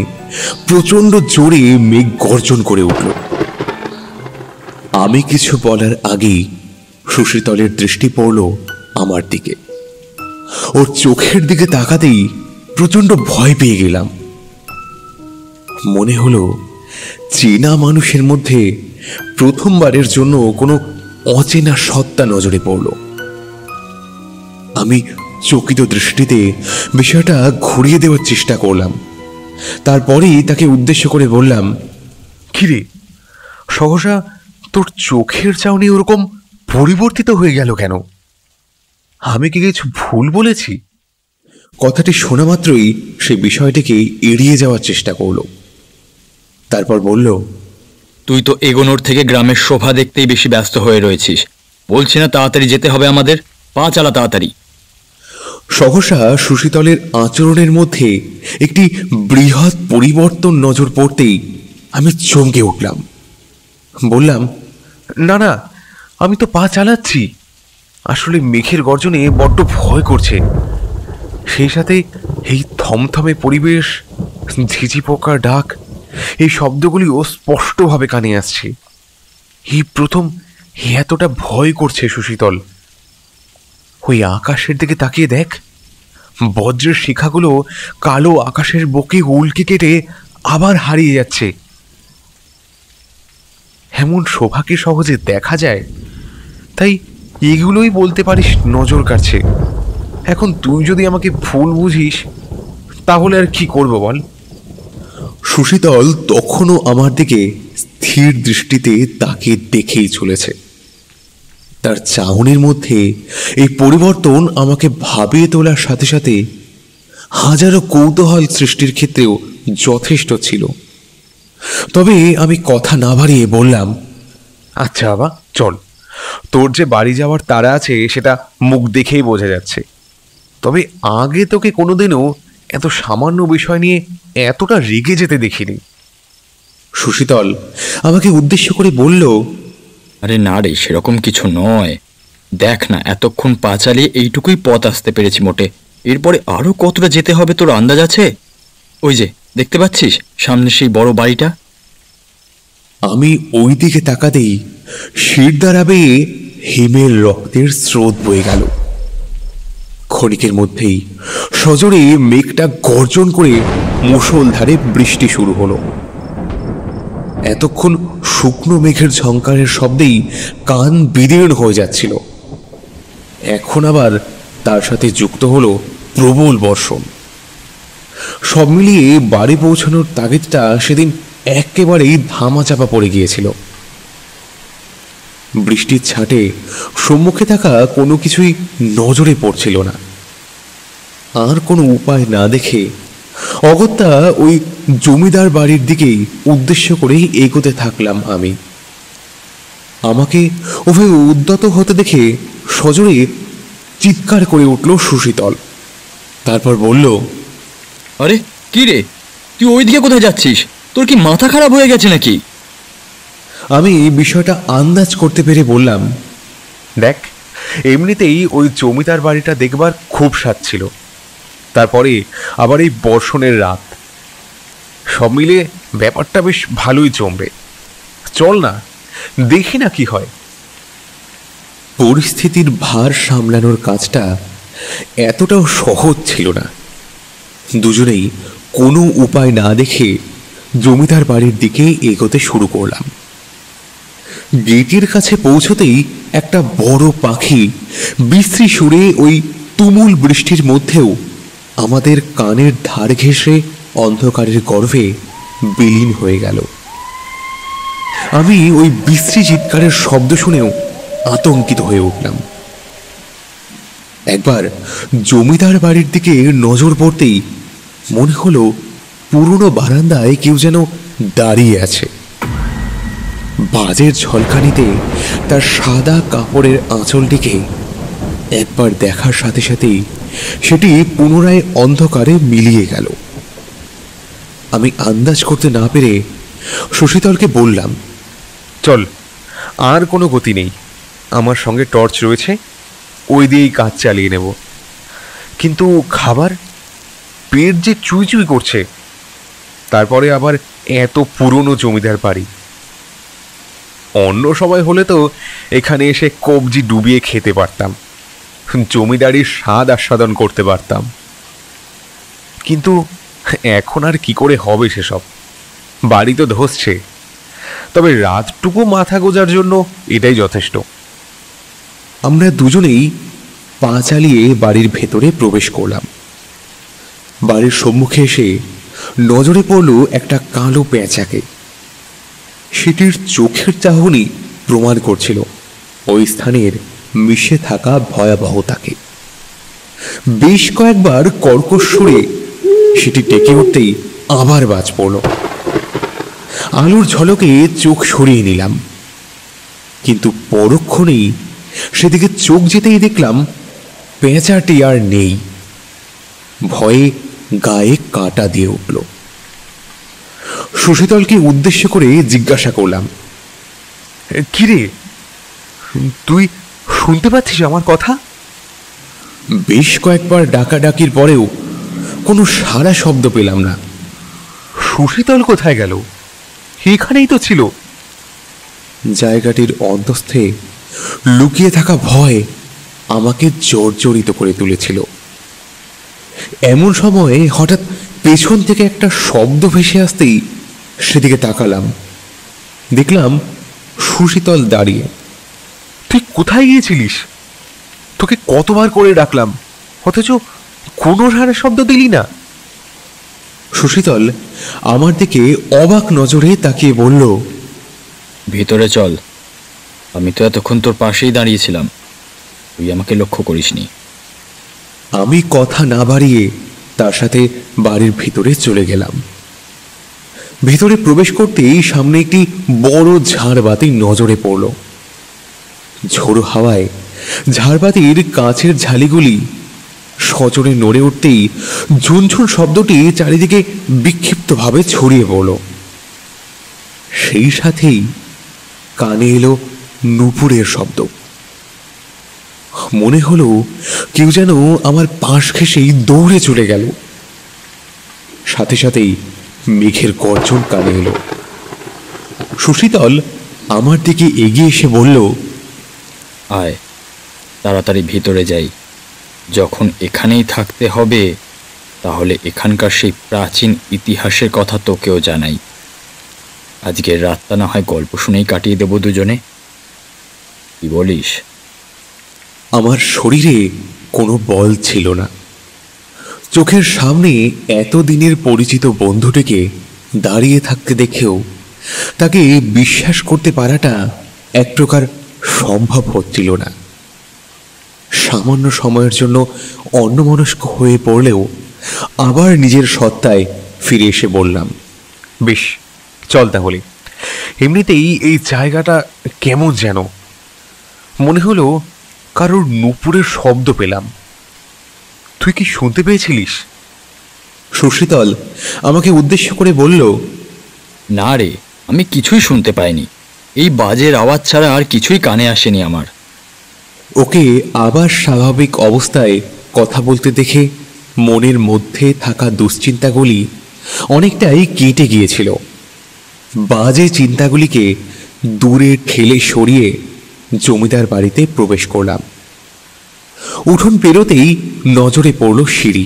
প্রচন্ড জোরে মেঘ গর্জন করে উঠল। আমি কিছু বলার আগেই সুশীতলের দৃষ্টি পড়ল আমার দিকে। ওর চোখের দিকে তাকাতেই প্রচন্ড ভয় পেয়ে গেলাম। মনে হলো চেনা মানুষের মধ্যে প্রথমবারের জন্য কোনো অচেনা সত্তা নজরে পড়ল। আমি চকিত দৃষ্টিতে বিষয়টা ঘুরিয়ে দেওয়ার চেষ্টা করলাম। তারপরেই তাকে উদ্দেশ্য করে বললাম, কিরে সহসা তোর চোখের চাউনি ওরকম পরিবর্তিত হয়ে গেল কেন? আমি কি কিছু ভুল বলেছি? কথাটি শোনা মাত্রই সে বিষয়টিকে এড়িয়ে যাওয়ার চেষ্টা করল। তারপর বলল, তুই তো এগোনোর থেকে গ্রামের শোভা দেখতেই বেশি ব্যস্ত হয়ে রয়েছিস। বলছি না তাড়াতাড়ি যেতে হবে আমাদের, পা চালা তাড়াতাড়ি। সহসা সুশীতলের আচরণের মধ্যে একটি বৃহৎ পরিবর্তন নজর পড়তেই আমি চমকে উঠলাম। বললাম, না না, আমি তো পা চালাচ্ছি। আসলে মেঘের গর্জনে বড্ড ভয় করছে, সেই সাথে এই থমথমে পরিবেশ, ঝিঝি পোকার ডাক, এই শব্দগুলিও স্পষ্টভাবে কানে আসছে। এই প্রথম এতটা ভয় করছে সুশীতল। ওই আকাশের দিকে তাকিয়ে দেখ, বজ্রের শিখাগুলো কালো আকাশের বুকে উল্কে কেটে আবার হারিয়ে যাচ্ছে। এমন শোভা কি সহজে দেখা যায়? তাই এগুলোই বলতে পারিস নজর কাটছে। এখন তুই যদি আমাকে ভুল বুঝিস তাহলে আর কি করব বল? সুশীতল তখনও আমার দিকে স্থির দৃষ্টিতে তাকিয়ে দেখেই চলেছে। তার চাহনির মধ্যে এই পরিবর্তন আমাকে ভাবিয়ে তোলার সাথে সাথে হাজারো কৌতূহল সৃষ্টির ক্ষেত্রেও যথেষ্ট ছিল। তবে আমি কথা না বাড়িয়ে বললাম, আচ্ছা বাবা, চল। তোর যে বাড়ি যাওয়ার তাড়া আছে সেটা মুখ দেখেই বোঝা যাচ্ছে। তবে আগে তোকে কোনোদিনও এত সামান্য বিষয় নিয়ে এতটা রেগে যেতে দেখিনি। সুশীতল আমাকে উদ্দেশ্য করে বলল, আরে না রে, সেরকম কিছু নয়। দেখ না, এতক্ষণ পা চালিয়ে এইটুকুই পথ আসতে পেরেছি মোটে। এরপরে আরো কতটা যেতে হবে তোর আন্দাজ আছে? ওই যে দেখতে পাচ্ছিস সামনে সেই বড় বাড়িটা? আমি ওই দিকে তাকাতেই শিরদাঁড়া বেয়ে হিমের রক্তের স্রোত বয়ে গেল। ক্ষণিকের মধ্যেই সজোরে মেঘটা গর্জন করে মুষলধারে বৃষ্টি শুরু হলো। এতক্ষণ শুকনো মেঘের ঝংকারের শব্দেই কান বিদীর্ণ হয়ে যাচ্ছিল, এখন আবার তার সাথে যুক্ত হলো প্রবল বর্ষণ। সব মিলিয়ে বাড়ি পৌঁছানোর তাগিদটা সেদিন একেবারেই ধামাচাপা পড়ে গিয়েছিল। বৃষ্টির ছাটে সম্মুখে থাকা কোনো কিছুই নজরে পড়ছিল না। আর কোনো উপায় না দেখে অগত্যা ওই জমিদার বাড়ির দিকেই উদ্দেশ্য করেই এগোতে থাকলাম আমি। আমাকে ওভাবে উদ্যত হতে দেখে সজোরে চিৎকার করে উঠল সুশীতল। তারপর বলল, আরে কি রে, তুই ওইদিকে কোথায় যাচ্ছিস? তোর কি মাথা খারাপ হয়ে গেছে নাকি? আমি বিষয়টা আন্দাজ করতে পেরে বললাম, দেখ, এমনিতেই ওই জমিদার বাড়িটা দেখবার খুব স্বাদ ছিল, তারপরে আবার এই বর্ষণের রাত, সব মিলে ব্যাপারটা বেশ ভালোই জমবে। চল না, দেখি না কি হয়। পরিস্থিতির ভার সামলানোর কাজটা এতটাও সহজ ছিল না। দুজনেই কোনো উপায় না দেখে জমিদার বাড়ির দিকে এগোতে শুরু করলাম। গেটের কাছে পৌঁছতেই একটা বড় পাখি বিশ্রী সুরে ওই তুমুল বৃষ্টির মধ্যেও আমাদের কানের ধার ঘেঁষে অন্ধকারের গর্ভে বিলীন হয়ে গেল। আমি ওই বিশ্রী চিৎকারের শব্দ শুনেও আতঙ্কিত হয়ে উঠলাম। একবার জমিদার বাড়ির দিকে নজর পড়তেই মনে হলো পুরনো বারান্দায় কেউ যেন দাঁড়িয়ে আছে। বাজের ঝলকানিতে তার সাদা কাপড়ের আঁচলটিকে একবার দেখার সাথে সাথেই সেটি পুনরায় অন্ধকারে মিলিয়ে গেল। আমি আন্দাজ করতে না পেরে সুশীতলকে বললাম, চল, আর কোনো গতি নেই, আমার সঙ্গে টর্চ রয়েছে, ওই দিয়েই কাজ চালিয়ে নেব। কিন্তু খাবার, পেট যে চুই চুই করছে, তারপরে আবার এত পুরনো জমিদার বাড়ি। অন্য সময় হলে তো এখানে এসে কবজি ডুবিয়ে খেতে পারতাম, জমিদারির স্বাদ আস্বাদন করতে পারতাম। কিন্তু এখন আর কি করে হবে সেসব? বাড়ি তো ধসছে, তবে রাতটুকু মাথা গোজার জন্য এটাই যথেষ্ট। আমরা দুজনেই পা চালিয়ে বাড়ির ভেতরে প্রবেশ করলাম। বাড়ির সম্মুখে এসে নজরে পড়ল একটা কালো পেঁচাকে। সেটির চোখের চাহনি প্রমাণ করছিল ওই স্থানের মিশে থাকা ভয়াবহতাকে। বেশ কয়েকবার কর্কশ সুরে সেটি টেকে উঠতেই আবার বাজ পড়ল। আলোর ঝলকে চোখ সরিয়ে নিলাম, কিন্তু পরক্ষণেই সেদিকে চোখ যেতেই দেখলাম পেঁচাটি আর নেই। ভয়ে গায়ে কাঁটা দিয়ে উঠল। সুশীতলকে উদ্দেশ্য করে জিজ্ঞাসা করলাম, কিরে, তুই শুনতে পাচ্ছিস আমার কথা? বেশ কয়েকবার ডাকাডাকির পরেও কোনো সাড়া শব্দ পেলাম না। সুশীতল কোথায় গেল? এখানেই তো ছিল। জায়গাটির অন্তস্থে লুকিয়ে থাকা ভয় আমাকে জর্জরিত করে তুলেছিল। এমন সময়ে হঠাৎ পেছন থেকে একটা শব্দ ভেসে আসতেই সেদিকে তাকালাম। দেখলাম সুশীতল দাঁড়িয়ে। তুই কোথায় গিয়েছিলিস? তোকে কতবার করে ডাকলাম, অথচ কোনো সাড়া শব্দ দিলি না। সুশীতল আমার দিকে অবাক নজরে তাকিয়ে বলল, ভিতরে চল, আমি তো এতক্ষণ তোর পাশেই দাঁড়িয়েছিলাম, তুই আমাকে লক্ষ্য করিসনি। আমি কথা না বাড়িয়ে তার সাথে বাড়ির ভিতরে চলে গেলাম। ভিতরে প্রবেশ করতেই সামনে একটি বড় ঝাড়বাতি নজরে পড়ল। ঝোড়ো হাওয়ায় ঝাড়বাতির কাঁচের ঝালিগুলি সজোরে নড়ে উঠতেই ঝুনঝুন শব্দটি চারিদিকে বিক্ষিপ্তভাবে ছড়িয়ে পড়ল। সেই সাথেই কানে এলো নুপুরের শব্দ। মনে হলো কেউ যেন আমার পাশ ঘেঁষেই দৌড়ে চলে গেল। সাথে সাথেই মেঘের গর্জন কানে এলো। সুশীতল আমার দিকে এগিয়ে এসে বলল, আয় তাড়াতাড়ি ভিতরে যাই, যখন এখানেই থাকতে হবে তাহলে এখানকার সেই প্রাচীন ইতিহাসের কথা তোকেও জানাই। আজকের রাতটা না হয় গল্প শুনেই কাটিয়ে দেব দুজনে, কি বলিস? আমার শরীরে কোনো বল ছিল না। চোখের সামনে এতদিনের পরিচিত বন্ধুটিকে দাঁড়িয়ে থাকতে দেখেও তাকে বিশ্বাস করতে পারাটা এক প্রকার সম্ভব হচ্ছিল না। সামান্য সময়ের জন্য অন্যমনস্ক হয়ে পড়লেও আবার নিজের সত্তায় ফিরে এসে বললাম, বেশ, চল তাহলে। এমনিতেই এই জায়গাটা কেমন যেন মনে হলো, কারোর নুপুরের শব্দ পেলাম। তুই কি শুনতে পেয়েছিলিস? সুশীতল আমাকে উদ্দেশ্য করে বলল, না রে, আমি কিছুই শুনতে পাইনি। এই বাজের আওয়াজ ছাড়া আর কিছুই কানে আসেনি আমার। ওকে আবার স্বাভাবিক অবস্থায় কথা বলতে দেখে মনের মধ্যে থাকা দুশ্চিন্তাগুলি অনেকটাই কেটে গিয়েছিল। বাজে চিন্তাগুলিকে দূরে ঠেলে সরিয়ে জমিদার বাড়িতে প্রবেশ করলাম। উঠোন পেরোতেই নজরে পড়ল সিঁড়ি।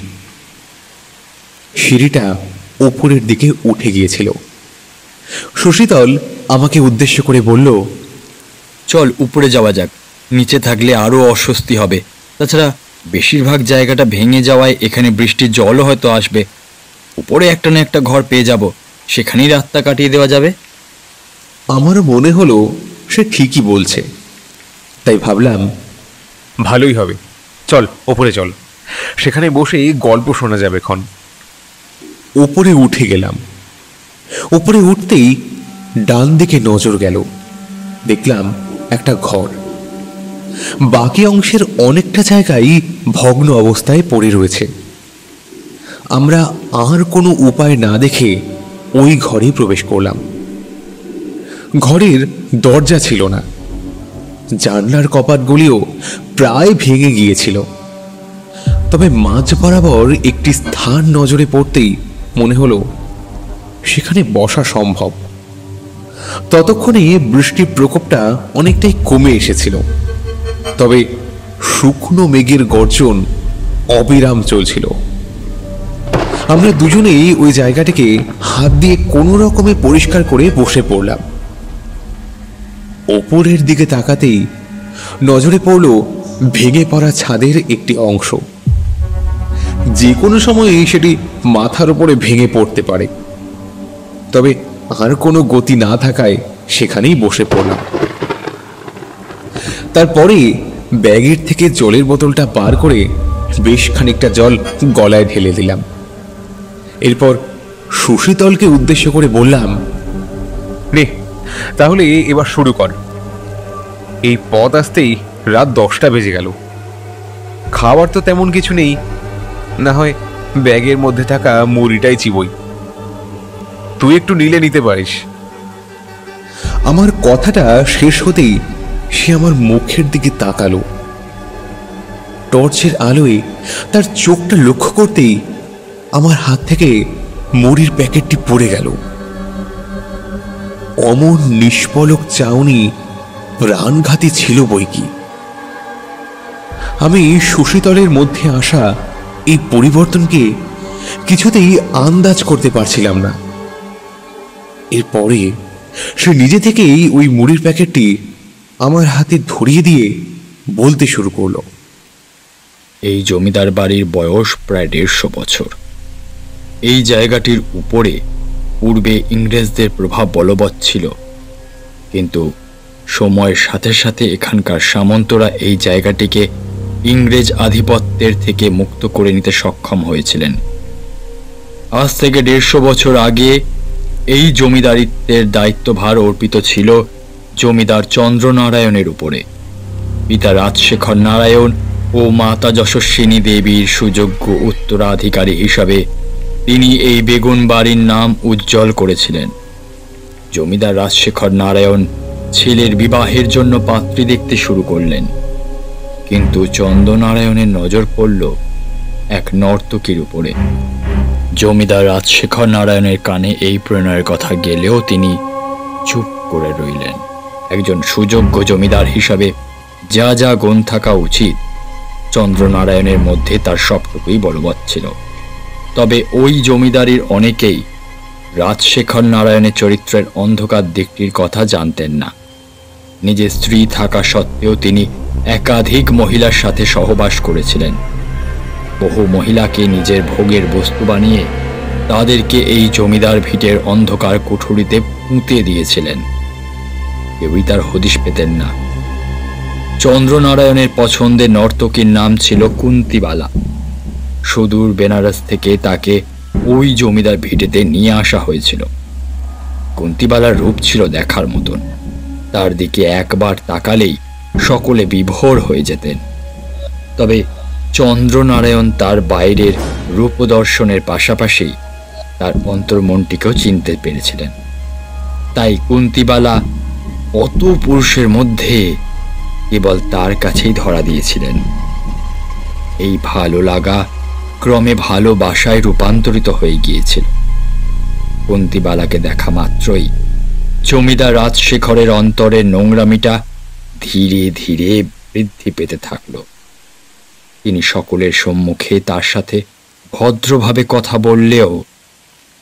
সিঁড়িটা ওপরের দিকে উঠে গিয়েছিল। সুশীতল আমাকে উদ্দেশ্য করে বলল, চল উপরে যাওয়া যাক, নিচে থাকলে আরও অস্বস্তি হবে। তাছাড়া বেশিরভাগ জায়গাটা ভেঙে যাওয়ায় এখানে বৃষ্টির জলও হয়তো আসবে। উপরে একটা না একটা ঘর পেয়ে যাব, সেখানেই রাতটা কাটিয়ে দেওয়া যাবে। আমারও মনে হলো সে ঠিকই বলছে, তাই ভাবলাম ভালোই হবে, চল ওপরে চল, সেখানে বসে গল্প শোনা যাবে ক্ষণ। উপরে উঠে গেলাম। উপরে উঠতেই ডান দিকে নজর গেল। দেখলাম একটা ঘর। বাকি অংশের অনেকটা জায়গায় ভগ্ন অবস্থায় পড়ে রয়েছে। আমরা আর কোনো উপায় না দেখে ওই ঘরে প্রবেশ করলাম। ঘরের দরজা ছিল না, জানলার কপাটগুলিও প্রায় ভেঙে গিয়েছিল। তবে মাঝ বরাবর একটি স্থান নজরে পড়তেই মনে হলো সেখানে বসা সম্ভব। ততক্ষণে বৃষ্টির প্রকোপটা অনেকটাই কমে এসেছিল, তবে শুকনো মেঘের গর্জন অবিরাম চলছিল। আমরা দুজনেই ওই জায়গাটিকে হাত দিয়ে কোনো রকমে পরিষ্কার করে বসে পড়লাম। ওপরের দিকে তাকাতেই নজরে পড়ল ভেঙে পড়া ছাদের একটি অংশ। যে কোনো সময়েই সেটি মাথার উপরে ভেঙে পড়তে পারে। তবে আর কোনো গতি না থাকায় সেখানেই বসে পড়লাম। তারপরে ব্যাগের থেকে জলের বোতলটা বার করে বেশ খানিকটা জল গলায় ঢেলে দিলাম। এরপর সুশীতলকে উদ্দেশ্য করে বললাম, নে তাহলে এবার শুরু কর। এই পথ আসতেই রাত 10টা বেজে গেল। খাবার তো তেমন কিছু নেই, না হয় ব্যাগের মধ্যে থাকা মুড়িটাই চিবই। তুই একটু নিলে নিতে পারিস। আমার কথাটা শেষ হতেই সে আমার মুখের দিকে তাকালো। টর্চের আলোয় তার চোখটা লক্ষ্য করতেই আমার হাত থেকে মুড়ির প্যাকেটটি পড়ে গেল। অমন নিষ্পলক চাউনি প্রাণঘাতী ছিল বইকি। আমি সুশীতলের মধ্যে আসা এই পরিবর্তনকে কিছুতেই আন্দাজ করতে পারছিলাম না। এরপরে সে নিজে থেকেই ওই মুড়ির প্যাকেটটি আমার হাতে ধরিয়ে দিয়ে বলতে শুরু করলো, এই জমিদার বাড়ির বয়স প্রায় 150 বছর। এই জায়গাটির উপরে পূর্বে ইংরেজদের প্রভাব বলবৎ ছিল, কিন্তু সময়ের সাথে সাথে এখানকার সামন্তরা এই জায়গাটিকে ইংরেজ আধিপত্যের থেকে মুক্ত করে নিতে সক্ষম হয়েছিলেন। আজ থেকে 150 বছর আগে এই জমিদারিত্বের দায়িত্বভার অর্পিত ছিল জমিদার চন্দ্রনারায়ণের উপরে। পিতা রাজশেখর নারায়ণ ও মাতা যশস্বিনী দেবীর সুযোগ্য উত্তরাধিকারী হিসাবে তিনি এই বেগুন বাড়ির নাম উজ্জ্বল করেছিলেন। জমিদার রাজশেখর নারায়ণ ছেলের বিবাহের জন্য পাত্রী দেখতে শুরু করলেন, কিন্তু চন্দ্রনারায়ণের নজর পড়ল এক নর্তকীর উপরে। জমিদার রাজশেখর নারায়ণের কানে এই প্রণয়ের কথা গেলেও তিনি চুপ করে রইলেন। একজন সুযোগ্য জমিদার হিসাবে যা যা গুণ থাকা উচিত চন্দ্রনারায়ণের মধ্যে তার সবটুকুই বলবৎ ছিল। তবে ওই জমিদারির অনেকেই রাজশেখর নারায়ণের চরিত্রের অন্ধকার দিকটির কথা জানতেন না। নিজের স্ত্রী থাকা সত্ত্বেও তিনি একাধিক মহিলার সাথে সহবাস করেছিলেন। বহু মহিলাকে নিজের ভোগের বস্তু বানিয়ে তাদেরকে এই জমিদার ভিটের অন্ধকার কুঠুরিতে পুঁতে দিয়েছিলেন। কেউই তার হদিশ পেতেন না। চন্দ্রনারায়ণের পছন্দের নর্তকীর নাম ছিল কুন্তিবালা। সুদূর বেনারস থেকে তাকে ওই জমিদার ভিটেতে নিয়ে আসা হয়েছিল। কুন্তিবালার রূপ ছিল দেখার মতন। তার দিকে একবার তাকালেই সকলে বিভোর হয়ে যেতেন। তবে চন্দ্রনারায়ণ তার বাইরের রূপদর্শনের পাশাপাশি তার অন্তর্মনটিকেও চিনতে পেরেছিলেন। তাই কুন্তিবালা অত পুরুষের মধ্যে কেবল তার কাছেই ধরা দিয়েছিলেন। এই ভালো লাগা ক্রমে ভালোবাসায় রূপান্তরিত হয়ে গিয়েছিল। কুন্তিবালাকে দেখা মাত্রই জমিদার রাজশেখরের অন্তরের নোংরামিটা ধীরে ধীরে বৃদ্ধি পেতে থাকল। তিনি সকলের সম্মুখে তার সাথে ভদ্রভাবে কথা বললেও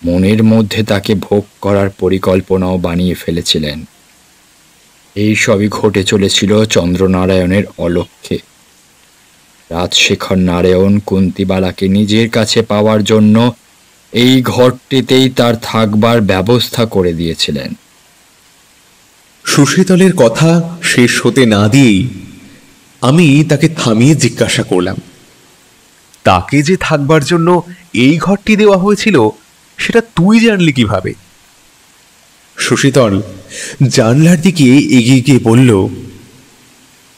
মনের মধ্যে তাকে ভোগ করার পরিকল্পনাও বানিয়ে ফেলেছিলেন। এই সবই ঘটে চলেছিল চন্দ্রনারায়ণের অলক্ষ্যে। রাজশেখর নারায়ণ কুন্তিবালাকে নিজের কাছে পাওয়ার জন্য এই ঘরটিতেই তার থাকবার ব্যবস্থা করে দিয়েছিলেন। সুশীতলের কথা শেষ হতে না দিয়েই আমি তাকে থামিয়ে জিজ্ঞাসা করলাম, তাকে যে থাকবার জন্য এই ঘরটি দেওয়া হয়েছিল সেটা তুই জানলি কিভাবে? সুশীতল জানলার দিকে এগিয়ে গিয়ে বলল,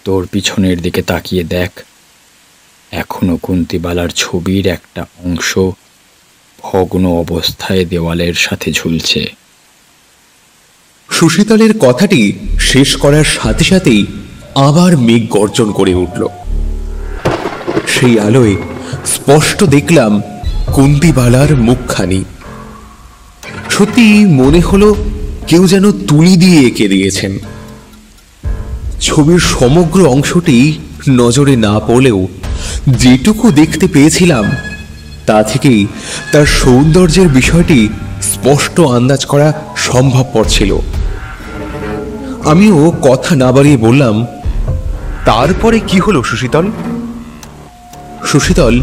তোর পিছনের দিকে তাকিয়ে দেখ, এখনো কুন্তিবালার ছবির একটা অংশ ভগ্ন অবস্থায় দেওয়ালের সাথে ঝুলছে। সুশীতলের কথাটি শেষ করার সাথে সাথেই আবার মেঘ গর্জন করে উঠল। সেই আলোয় স্পষ্ট দেখলাম কুন্তিবালার মুখখানি। সত্যি মনে হলো কেউ যেন তুলি দিয়ে এঁকে দিয়েছেন। ছবির সমগ্র অংশটি নজরে না পড়লেও যেটুকু দেখতে পেয়েছিলাম তা থেকেই তার সৌন্দর্যের বিষয়টি স্পষ্ট আন্দাজ করা সম্ভবপর ছিল। আমিও কথা না বাড়িয়ে বললাম, তারপরে কি হলো সুশীতল? সুশীতল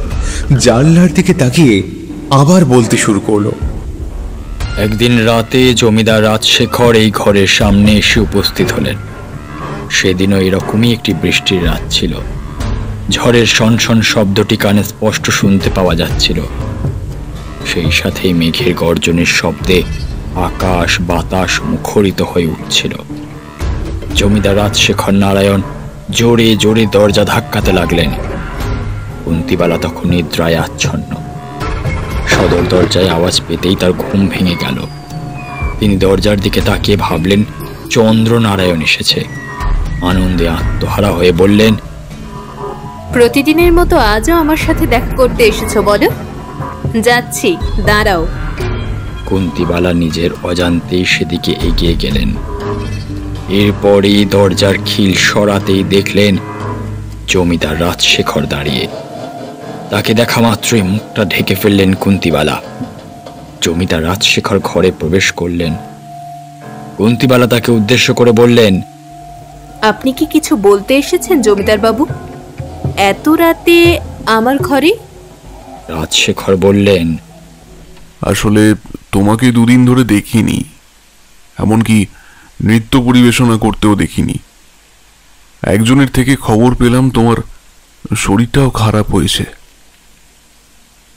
জানলার দিকে তাকিয়ে আবার বলতে শুরু করলো, একদিন রাতে জমিদার রাজশেখর এই ঘরের সামনে এসে উপস্থিত হলেন। সেদিনও এরকমই একটি বৃষ্টির রাত ছিল। ঝড়ের শনশন শব্দটি কানে স্পষ্ট শুনতে পাওয়া যাচ্ছিল। সেই সাথেই মেঘের গর্জনের শব্দে আকাশ বাতাস মুখরিত হয়ে উঠছিল। জমিদার রাজশেখর নারায়ণ জোরে জোরে দরজা ধাক্কাতে লাগলেন। কুন্তিবালা তখন নিদ্রায় আচ্ছন্ন। সদর দরজায় আওয়াজ পেতেই তার ঘুম ভেঙে গেল। তিনি দরজার দিকে তাকিয়ে ভাবলেন চন্দ্রনারায়ণ এসেছে। আনন্দে আত্মহারা হয়ে বললেন, প্রতিদিনের মতো আজও আমার সাথে দেখা করতে এসেছো বলো? যাচ্ছি, দাঁড়াও। কুন্তিবালা নিজের অজান্তেই সেদিকে এগিয়ে গেলেন। এরপরই দরজার খিল সরাতেই দেখলেন জমিদার রাজশেখর দাঁড়িয়ে। তাকে দেখা মাত্রই মুখটা ঢেকে ফেললেন কুন্তিবালা। জমিদার রাজশেখর ঘরে প্রবেশ করলেন। কুন্তিবালা তাকে উদ্দেশ্য করে বললেন, আপনি কি কিছু বলতে এসেছেন জমিদার বাবু? এত রাতে আমার ঘরে? রাজশেখর বললেন, আসলে তোমাকে দুদিন ধরে দেখিনি, এমনকি নৃত্য পরিবেশনা করতেও দেখিনি। একজনের থেকে খবর পেলাম তোমার শরীরটাও খারাপ হয়েছে,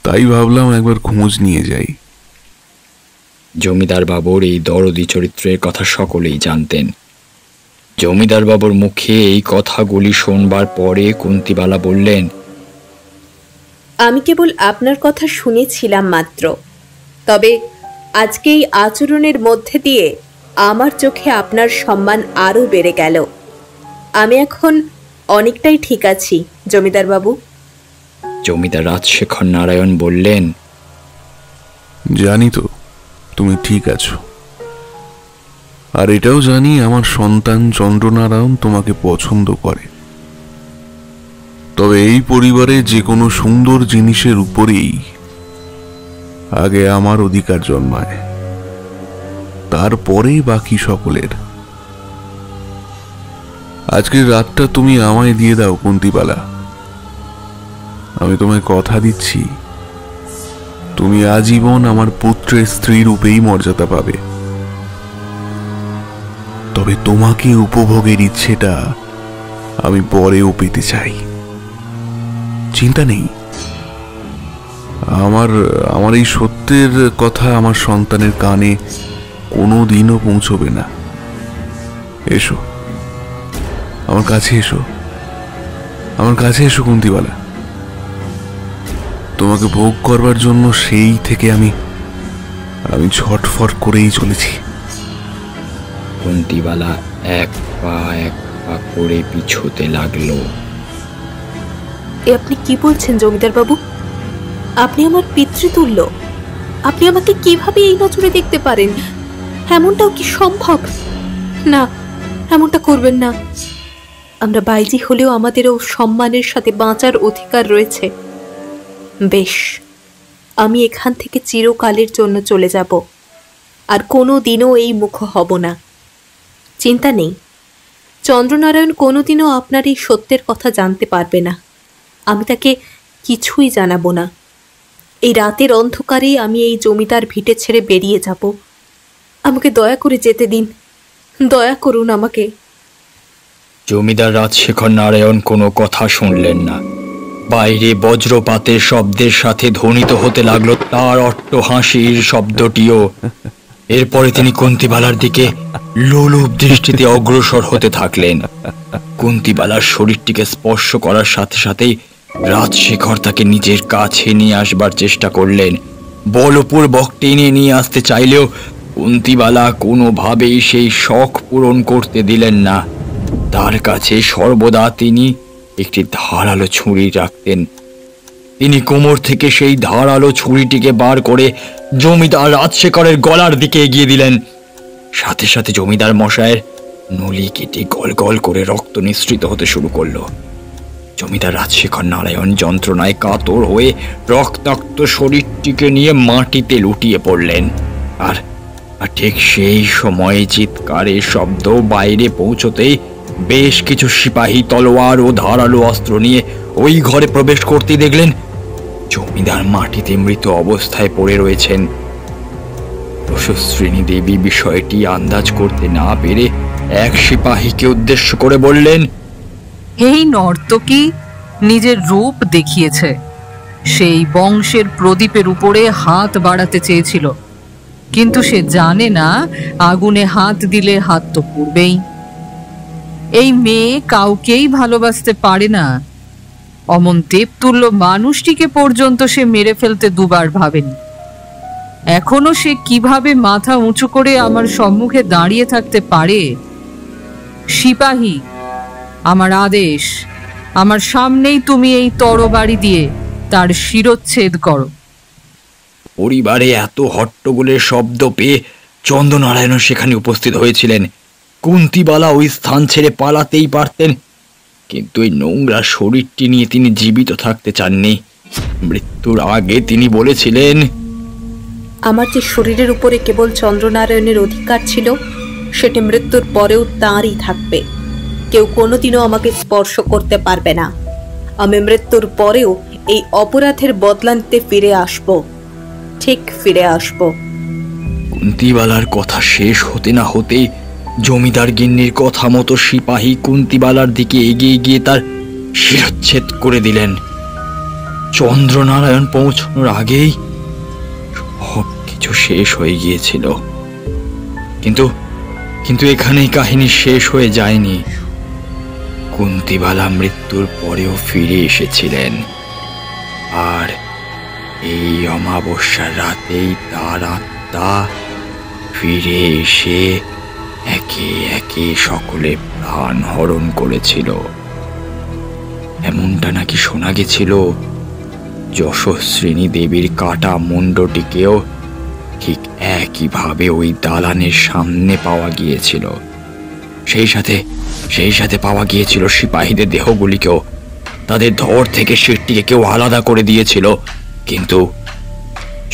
তাই ভাবলাম একবার খোঁজ নিয়ে যাই। জমিদার বাবুর এই দরদি চরিত্রের কথা সকলেই জানতেন। জমিদার বাবুর মুখে এই কথাগুলি শোনবার পরে কুন্তিবালা বললেন, আমি কেবল আপনার কথা শুনেছিলাম মাত্র, তবে আজকে এই আচরণের মধ্যে দিয়ে আমার চোখে আপনার সম্মান আরও বেড়ে গেল। আমি এখন অনেকটাই ঠিক আছি জমিদার বাবু। জমিদার রাজশেখর নারায়ণ বললেন, জানি তো তুমি ঠিক আছো, আর এটাও জানি আমার সন্তান চন্দ্রনারায়ণ তোমাকে পছন্দ করে। তবে এই পরিবারে যে কোনো সুন্দর জিনিসের উপরেই আগে আমার অধিকার জন্মায়, তারপরেই বাকি সকলের। আজকের রাতটা তুমি আমায় দিয়ে দাও কুন্তিবালা। আমি তোমায় কথা দিচ্ছি, তুমি আজীবন আমার পুত্রের স্ত্রী রূপেই মর্যাদা পাবে। তবে তোমাকে উপভোগের ইচ্ছেটা আমি পরেও পেতে চাই। চিন্তা নেই, আমার এই সত্যের কথা আমার সন্তানের কানে কোনোদিনও পৌঁছবে না। এসো আমার কাছে, এসো আমার কাছে, এসো কুন্তিবালা। তোমাকে ভোগ করবার জন্য সেই থেকে আমি ছটফট করেই চলেছি। কুন্তিবালা এক পা করে পিছোতে লাগলো। এ আপনি কি বলছেন জমিদার বাবু? আপনি আমার পিতৃতুল্য, আপনি আমাকে কিভাবে এই নজরে দেখতে পারেন? এমনটাও কি সম্ভব? না, এমনটা করবেন না। আমরা বাইজি হলেও আমাদেরও সম্মানের সাথে বাঁচার অধিকার রয়েছে। বেশ, আমি এখান থেকে চিরকালের জন্য চলে যাব, আর কোনো দিনও এই মুখ হব না। চিন্তা নেই, চন্দ্রনারায়ণ কোনোদিনও আপনার এই সত্যের কথা জানতে পারবে না। আমি তাকে কিছুই জানাবো না। এই রাতের অন্ধকারেই আমি এই জমিদার ভিটে ছেড়ে বেরিয়ে যাব। আমাকে দয়া করে যেতে দিন, দয়া করুন আমাকে। জমিদার রাজশেখর নারায়ণ কোনো কথা শুনলেন না। বাইরে বজ্রপাতের শব্দের সাথে ধ্বনিত হতে লাগলো তার অট্টহাসির শব্দটিও। এরপরে তিনি কুন্তিবালার দিকে লোলুপ দৃষ্টিতে অগ্রসর হতে থাকলেন। কুন্তিবালার শরীরটিকে স্পর্শ করার সাথে সাথেই রাজশেখর তাকে নিজের কাছে নিয়ে আসবার চেষ্টা করলেন। বলপূর্বক টেনে নিয়ে আসতে চাইলেও কুন্তিবালা কোনোভাবেই সেই শখ পূরণ করতে দিলেন না। তার কাছে সর্বদা তিনি একটি ধারালো ছুরি রাখতেন। তিনি কোমর থেকে সেই ধারালো ছুরিটিকে বার করে জমিদার রাজশেখরের গলার দিকে এগিয়ে দিলেন। সাথে সাথে জমিদার মশাইয়ের নলি কেটে গল গল করে রক্ত নিঃসৃত হতে শুরু করলো। জমিদার রাজশেখর নারায়ণ যন্ত্রণায় কাতর হয়ে রক্তাক্ত শরীরটিকে নিয়ে মাটিতে লুটিয়ে পড়লেন। আর ঠিক সেই সময়ে চিৎকারের শব্দ বাইরে পৌঁছতেই বেশ কিছু সিপাহী তলোয়ার ও ধারালো অস্ত্র নিয়ে ওই ঘরে প্রবেশ করতে দেখলেন জমিদার মাটিতে মৃত অবস্থায় পড়ে রয়েছেন। যশস্বিনী দেবী বিষয়টি আন্দাজ করতে না পেরে এক সিপাহীকে উদ্দেশ্য করে বললেন, এই নর্তকী নিজের রূপ দেখিয়েছে, সেই বংশের প্রদীপের উপরে হাত বাড়াতে চেয়েছিল, কিন্তু সে জানে না আগুনে হাত দিলে হাত তো পুড়বেই। এই মেয়ে কাউকেই ভালোবাসতে পারে না। অমন দেবতুল্য মানুষটিকে পর্যন্ত সে মেরে ফেলতে দুবার ভাবেনি। এখনো সে কিভাবে মাথা উঁচু করে আমার সম্মুখে দাঁড়িয়ে থাকতে পারে? সিপাহী, আমার আদেশ, আমার সামনেই তুমি এই তরবারি দিয়ে তার শিরচ্ছেদ করো। পরিবারে এত হট্টগোলের শব্দ পেয়ে চন্দ্রনারায়ণ সেখানে উপস্থিত হয়েছিলেন। কুন্তিবালা ওই স্থান ছেড়ে পালাতেই পারতেন, কিন্তু এই নোংরা শরীরটি নিয়ে তিনি জীবিত থাকতে চাননি। মৃত্যুর আগে তিনি বলেছিলেন, আমার যে শরীরের উপরে কেবল চন্দ্রনারায়ণের অধিকার ছিল, সেটি মৃত্যুর পরেও তাঁরই থাকবে। কেউ কোনোদিনও আমাকে স্পর্শ করতে পারবে না। আমি মৃত্যুর পরেও এই অপরাধের বদলা নিতে ফিরে আসব, ঠিক ফিরে আসব। কুন্তিবালার কথা শেষ হতে না হতেই জমিদার গিন্নির কথা মতো সিপাহী কুন্তিবালার দিকে এগিয়ে গিয়ে তার শিরচ্ছেদ করে দিলেন। চন্দ্রনারায়ণ পৌঁছানোর আগেই সব কিছু শেষ হয়ে গিয়েছিল। কিন্তু এখানেই কাহিনী শেষ হয়ে যায়নি। কুন্তিবালা মৃত্যুর পরেও ফিরে এসেছিলেন, আর এই অমাবস্যার রাতেই তার আত্মা ফিরে এসে একে একে সকলে প্রাণ হরণ করেছিল। এমনটা নাকি শোনা গেছিল যশস্বিনী দেবীর কাটা মুন্ডটিকেও ঠিক একইভাবে ওই দালানের সামনে পাওয়া গিয়েছিল। সেই সাথে পাওয়া গিয়েছিল সিপাহীদের দেহগুলিকেও। তাদের ধর থেকে শিরটিকে কেউ আলাদা করে দিয়েছিল, কিন্তু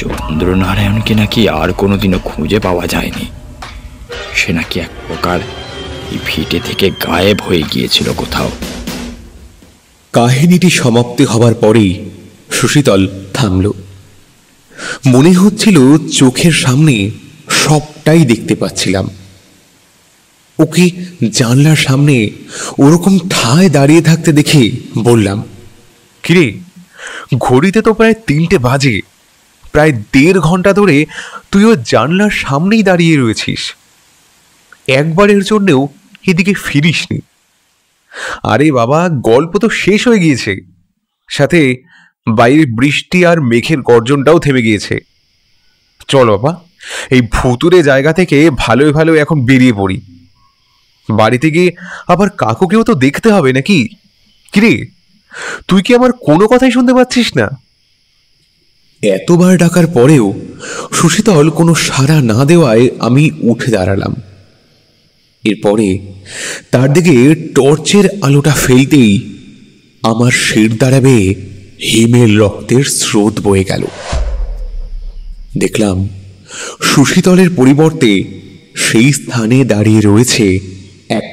চন্দ্রনারায়ণকে নাকি আর কোনোদিনও খুঁজে পাওয়া যায়নি। সে নাকি এক প্রকার এই ভিটে থেকে গায়েব হয়ে গিয়েছিল কোথাও। কাহিনীটি সমাপ্তি হবার পরেই সুশীতল থামল। মনে হচ্ছিল চোখের সামনে সবটাই দেখতে পাচ্ছিলাম। ওকে জানলার সামনে ওরকম ঠায় দাঁড়িয়ে থাকতে দেখে বললাম, কিরে, ঘড়িতে তো প্রায় 3টে বাজে। প্রায় 1.5 ঘন্টা ধরে তুইও জানলার সামনেই দাঁড়িয়ে রয়েছিস, একবারের জন্যেও এদিকে ফিরিসনি। আরে বাবা, গল্প তো শেষ হয়ে গিয়েছে, সাথে বাইরে বৃষ্টি আর মেঘের গর্জনটাও থেমে গিয়েছে। চল বাবা, এই ভুতুরে জায়গা থেকে ভালোই ভালো এখন বেরিয়ে পড়ি। বাড়িতে গিয়ে আবার কাকুকেও তো দেখতে হবে নাকি। কিরে, তুই কি আমার কোনো কথাই শুনতে পাচ্ছিস না? এতবার ডাকার পরেও সুশীতল কোনো সাড়া না দেওয়ায় আমি উঠে দাঁড়ালাম। এরপরে তার দিকে টর্চের আলোটা ফেলতেই আমার শির দাঁড়াবে হিমেল রক্তের স্রোত বয়ে গেল। দেখলাম সুশীতলের পরিবর্তে সেই স্থানে দাঁড়িয়ে রয়েছে এক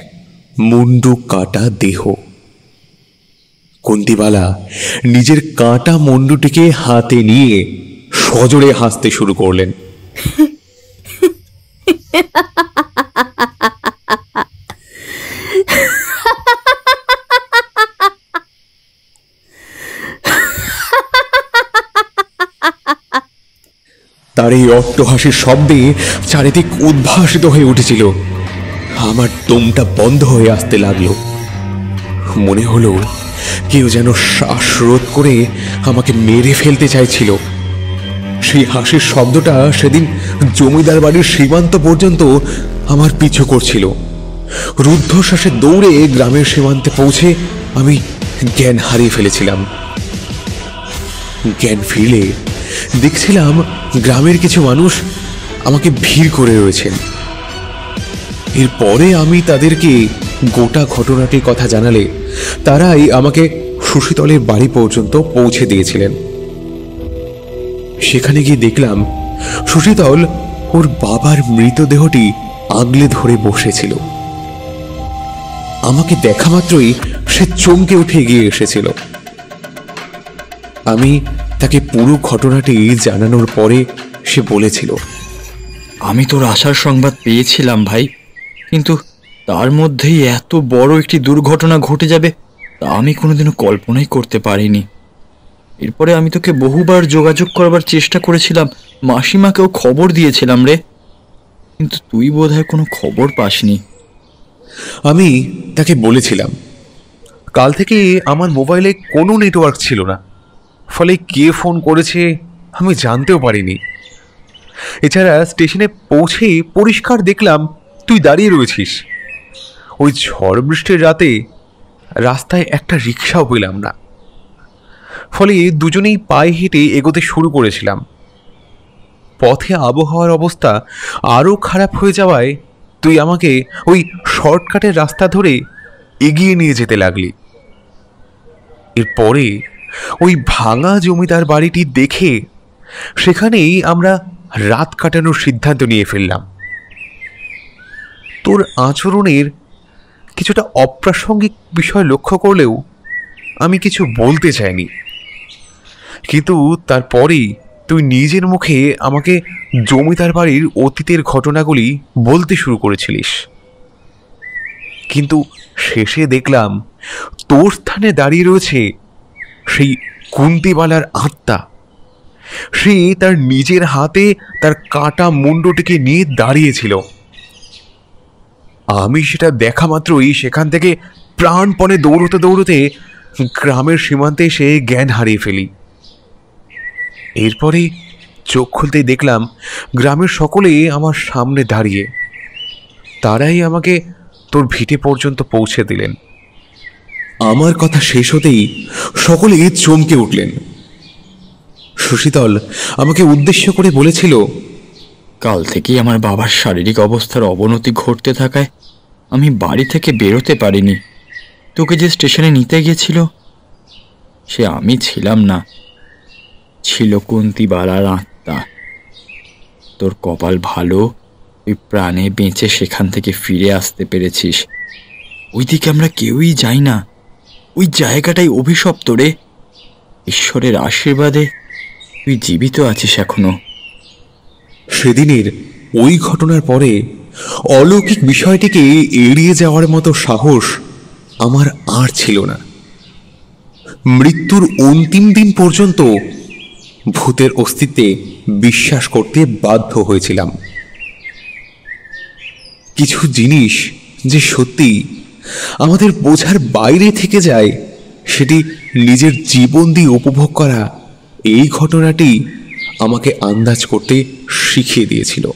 মুন্ডু কাটা দেহ। কুন্তিবালা নিজের কাটা মুন্ডুটিকে হাতে নিয়ে সজোরে হাসতে শুরু করলেন। তার এই অট্টহাসির শব্দে চারিদিক উদ্ভাসিত হয়ে উঠেছিল। আমার দমটা বন্ধ হয়ে আসতে লাগলো। মনে হলো কেউ যেন শ্বাসরোধ করে আমাকে মেরে ফেলতে চাইছিল। সেই হাসির শব্দটা সেদিন জমিদার বাড়ির সীমান্ত পর্যন্ত আমার পিছু করছিল। রুদ্ধশ্বাসে দৌড়ে গ্রামের সীমান্তে পৌঁছে আমি জ্ঞান হারিয়ে ফেলেছিলাম। জ্ঞান ফিরলে দেখছিলাম গ্রামের কিছু মানুষ আমাকে ভিড় করে রয়েছেন। এরপরে আমি তাদেরকে গোটা ঘটনাটির কথা জানালে তারাই আমাকে সুশীতলের বাড়ি পর্যন্ত পৌঁছে দিয়েছিলেন। সেখানে গিয়ে দেখলাম সুশীতল ওর বাবার মৃতদেহটি আগলে ধরে বসেছিল। আমাকে দেখা মাত্রই সে চমকে উঠে এগিয়ে এসেছিল। আমি তাকে পুরো ঘটনাটি জানানোর পরে সে বলেছিল, আমি তোর আসার সংবাদ পেয়েছিলাম ভাই, কিন্তু তার মধ্যেই এত বড় একটি দুর্ঘটনা ঘটে যাবে তা আমি কোনোদিনও কল্পনাই করতে পারিনি। এরপরে আমি তোকে বহুবার যোগাযোগ করবার চেষ্টা করেছিলাম, মাসিমাকেও খবর দিয়েছিলাম রে, কিন্তু তুই বোধহয় কোনো খবর পাসনি। আমি তাকে বলেছিলাম, কাল থেকে আমার মোবাইলে কোনো নেটওয়ার্ক ছিল না, ফলে কে ফোন করেছে আমি জানতেও পারিনি। এছাড়া স্টেশনে পৌঁছে পরিষ্কার দেখলাম তুই দাঁড়িয়ে রয়েছিস। ওই ঝড় বৃষ্টির রাতে রাস্তায় একটা রিক্সাও পেলাম না, ফলে দুজনেই পায়ে হেঁটে এগোতে শুরু করেছিলাম। পথে আবহাওয়ার অবস্থা আরও খারাপ হয়ে যাওয়ায় তুই আমাকে ওই শর্টকাটের রাস্তা ধরে এগিয়ে নিয়ে যেতে লাগলি। এরপরে ওই ভাঙা জমিদার বাড়িটি দেখে সেখানেই আমরা রাত কাটানোর সিদ্ধান্ত নিয়ে ফেললাম। তোর আচরণের কিছুটা অপ্রাসঙ্গিক বিষয় লক্ষ্য করলেও আমি কিছু বলতে চাইনি, কিন্তু তারপরেই তুই নিজের মুখে আমাকে জমিদার বাড়ির অতীতের ঘটনাগুলি বলতে শুরু করেছিলিস। কিন্তু শেষে দেখলাম তোর স্থানে দাঁড়িয়ে রয়েছে সেই কুন্তিবালার আত্মা। সে তার নিজের হাতে তার কাটা মুন্ডটিকে নিয়ে দাঁড়িয়েছিল। আমি সেটা দেখা মাত্রই সেখান থেকে প্রাণপণে দৌড়তে দৌড়তে গ্রামের সীমান্তে এসে জ্ঞান হারিয়ে ফেলি। এরপরে চোখ খুলতেই দেখলাম গ্রামের সকলে আমার সামনে দাঁড়িয়ে। তারাই আমাকে তোর ভিটে পর্যন্ত পৌঁছে দিলেন। আমার কথা শেষ হতেই সকলে চমকে উঠলেন। সুশীতল আমাকে উদ্দেশ্য করে বলেছিল, কাল থেকেই আমার বাবার শারীরিক অবস্থার অবনতি ঘটতে থাকায় আমি বাড়ি থেকে বেরোতে পারিনি। তোকে যে স্টেশনে নিতে গিয়েছিল সে আমি ছিলাম না, ছিল কুন্তিবালার আত্মা। তোর কপাল ভালো, তুই প্রাণে বেঁচে সেখান থেকে ফিরে আসতে পেরেছিস। ওইদিকে আমরা কেউই যাই না, ওই জায়গাটাই অভিশপ্ত রে। ঈশ্বরের আশীর্বাদে তুই জীবিত আছিস এখনো। সেদিনের ওই ঘটনার পরে অলৌকিক বিষয়টিকে এড়িয়ে যাওয়ার মতো সাহস আমার আর ছিল না। মৃত্যুর অন্তিম দিন পর্যন্ত ভূতের অস্তিত্বে বিশ্বাস করতে বাধ্য হয়েছিলাম। কিছু জিনিস যে সত্যি আমাদের বোঝার বাইরে থেকে যায়, সেটি নিজের জীবন দিয়ে উপভোগ করা এই ঘটনাটি আমাকে আন্দাজ করতে শিখিয়ে দিয়েছিল।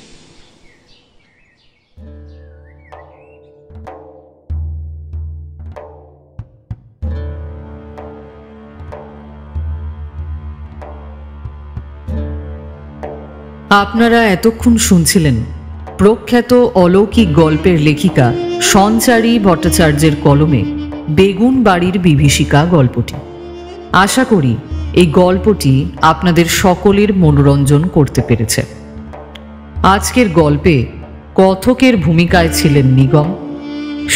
আপনারা এতক্ষণ শুনছিলেন প্রখ্যাত অলৌকিক গল্পের লেখিকা সঞ্চারী ভট্টাচার্যের কলমে বেগুন বাড়ির বিভীষিকা গল্পটি। আশা করি এই গল্পটি আপনাদের সকলের মনোরঞ্জন করতে পেরেছে। আজকের গল্পে কথকের ভূমিকায় ছিলেন নিগম,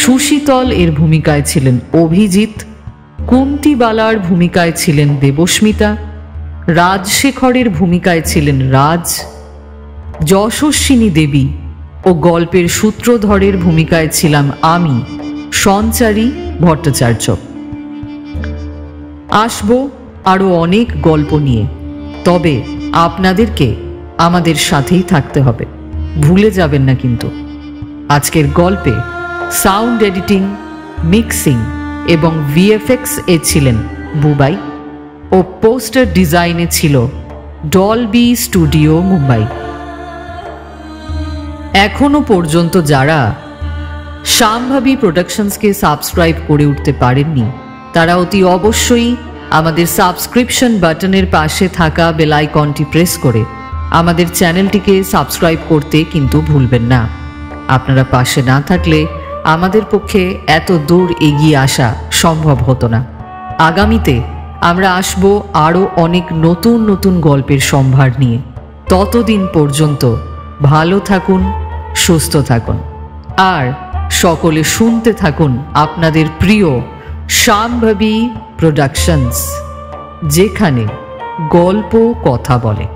সুশীতল এর ভূমিকায় ছিলেন অভিজিৎ, কুন্তিবালার ভূমিকায় ছিলেন দেবস্মিতা, রাজশেখরের ভূমিকায় ছিলেন রাজ, যশস্বিনী দেবী ও গল্পের সূত্রধরের ভূমিকায় ছিলাম আমি, সঞ্চারী ভট্টাচার্য। আসব আরও অনেক গল্প নিয়ে, তবে আপনাদেরকে আমাদের সাথেই থাকতে হবে, ভুলে যাবেন না কিন্তু। আজকের গল্পে সাউন্ড এডিটিং, মিক্সিং এবং ভিএফএক্স এ ছিলেন বুবাই ও পোস্টার ডিজাইনে ছিল ডলবি স্টুডিও মুম্বাই। এখনো পর্যন্ত যারা শাম্ভাবী প্রোডাকশনসকে সাবস্ক্রাইব করে উঠতে পারেননি, তারা অতি অবশ্যই আমাদের সাবস্ক্রিপশন বাটনের পাশে থাকা বেল আইকনটি প্রেস করে আমাদের চ্যানেলটিকে সাবস্ক্রাইব করতে কিন্তু ভুলবেন না। আপনারা পাশে না থাকলে আমাদের পক্ষে এত দূর এগিয়ে আসা সম্ভব হতো না। আগামীতে আমরা আসব আরও অনেক নতুন নতুন গল্পের সম্ভার নিয়ে। ততদিন পর্যন্ত ভালো থাকুন, সুস্থ থাকুন, আর সকলে শুনতে থাকুন আপনাদের প্রিয় শাম্ভবী প্রোডাকশনস, যেখানে গল্প কথা বলে।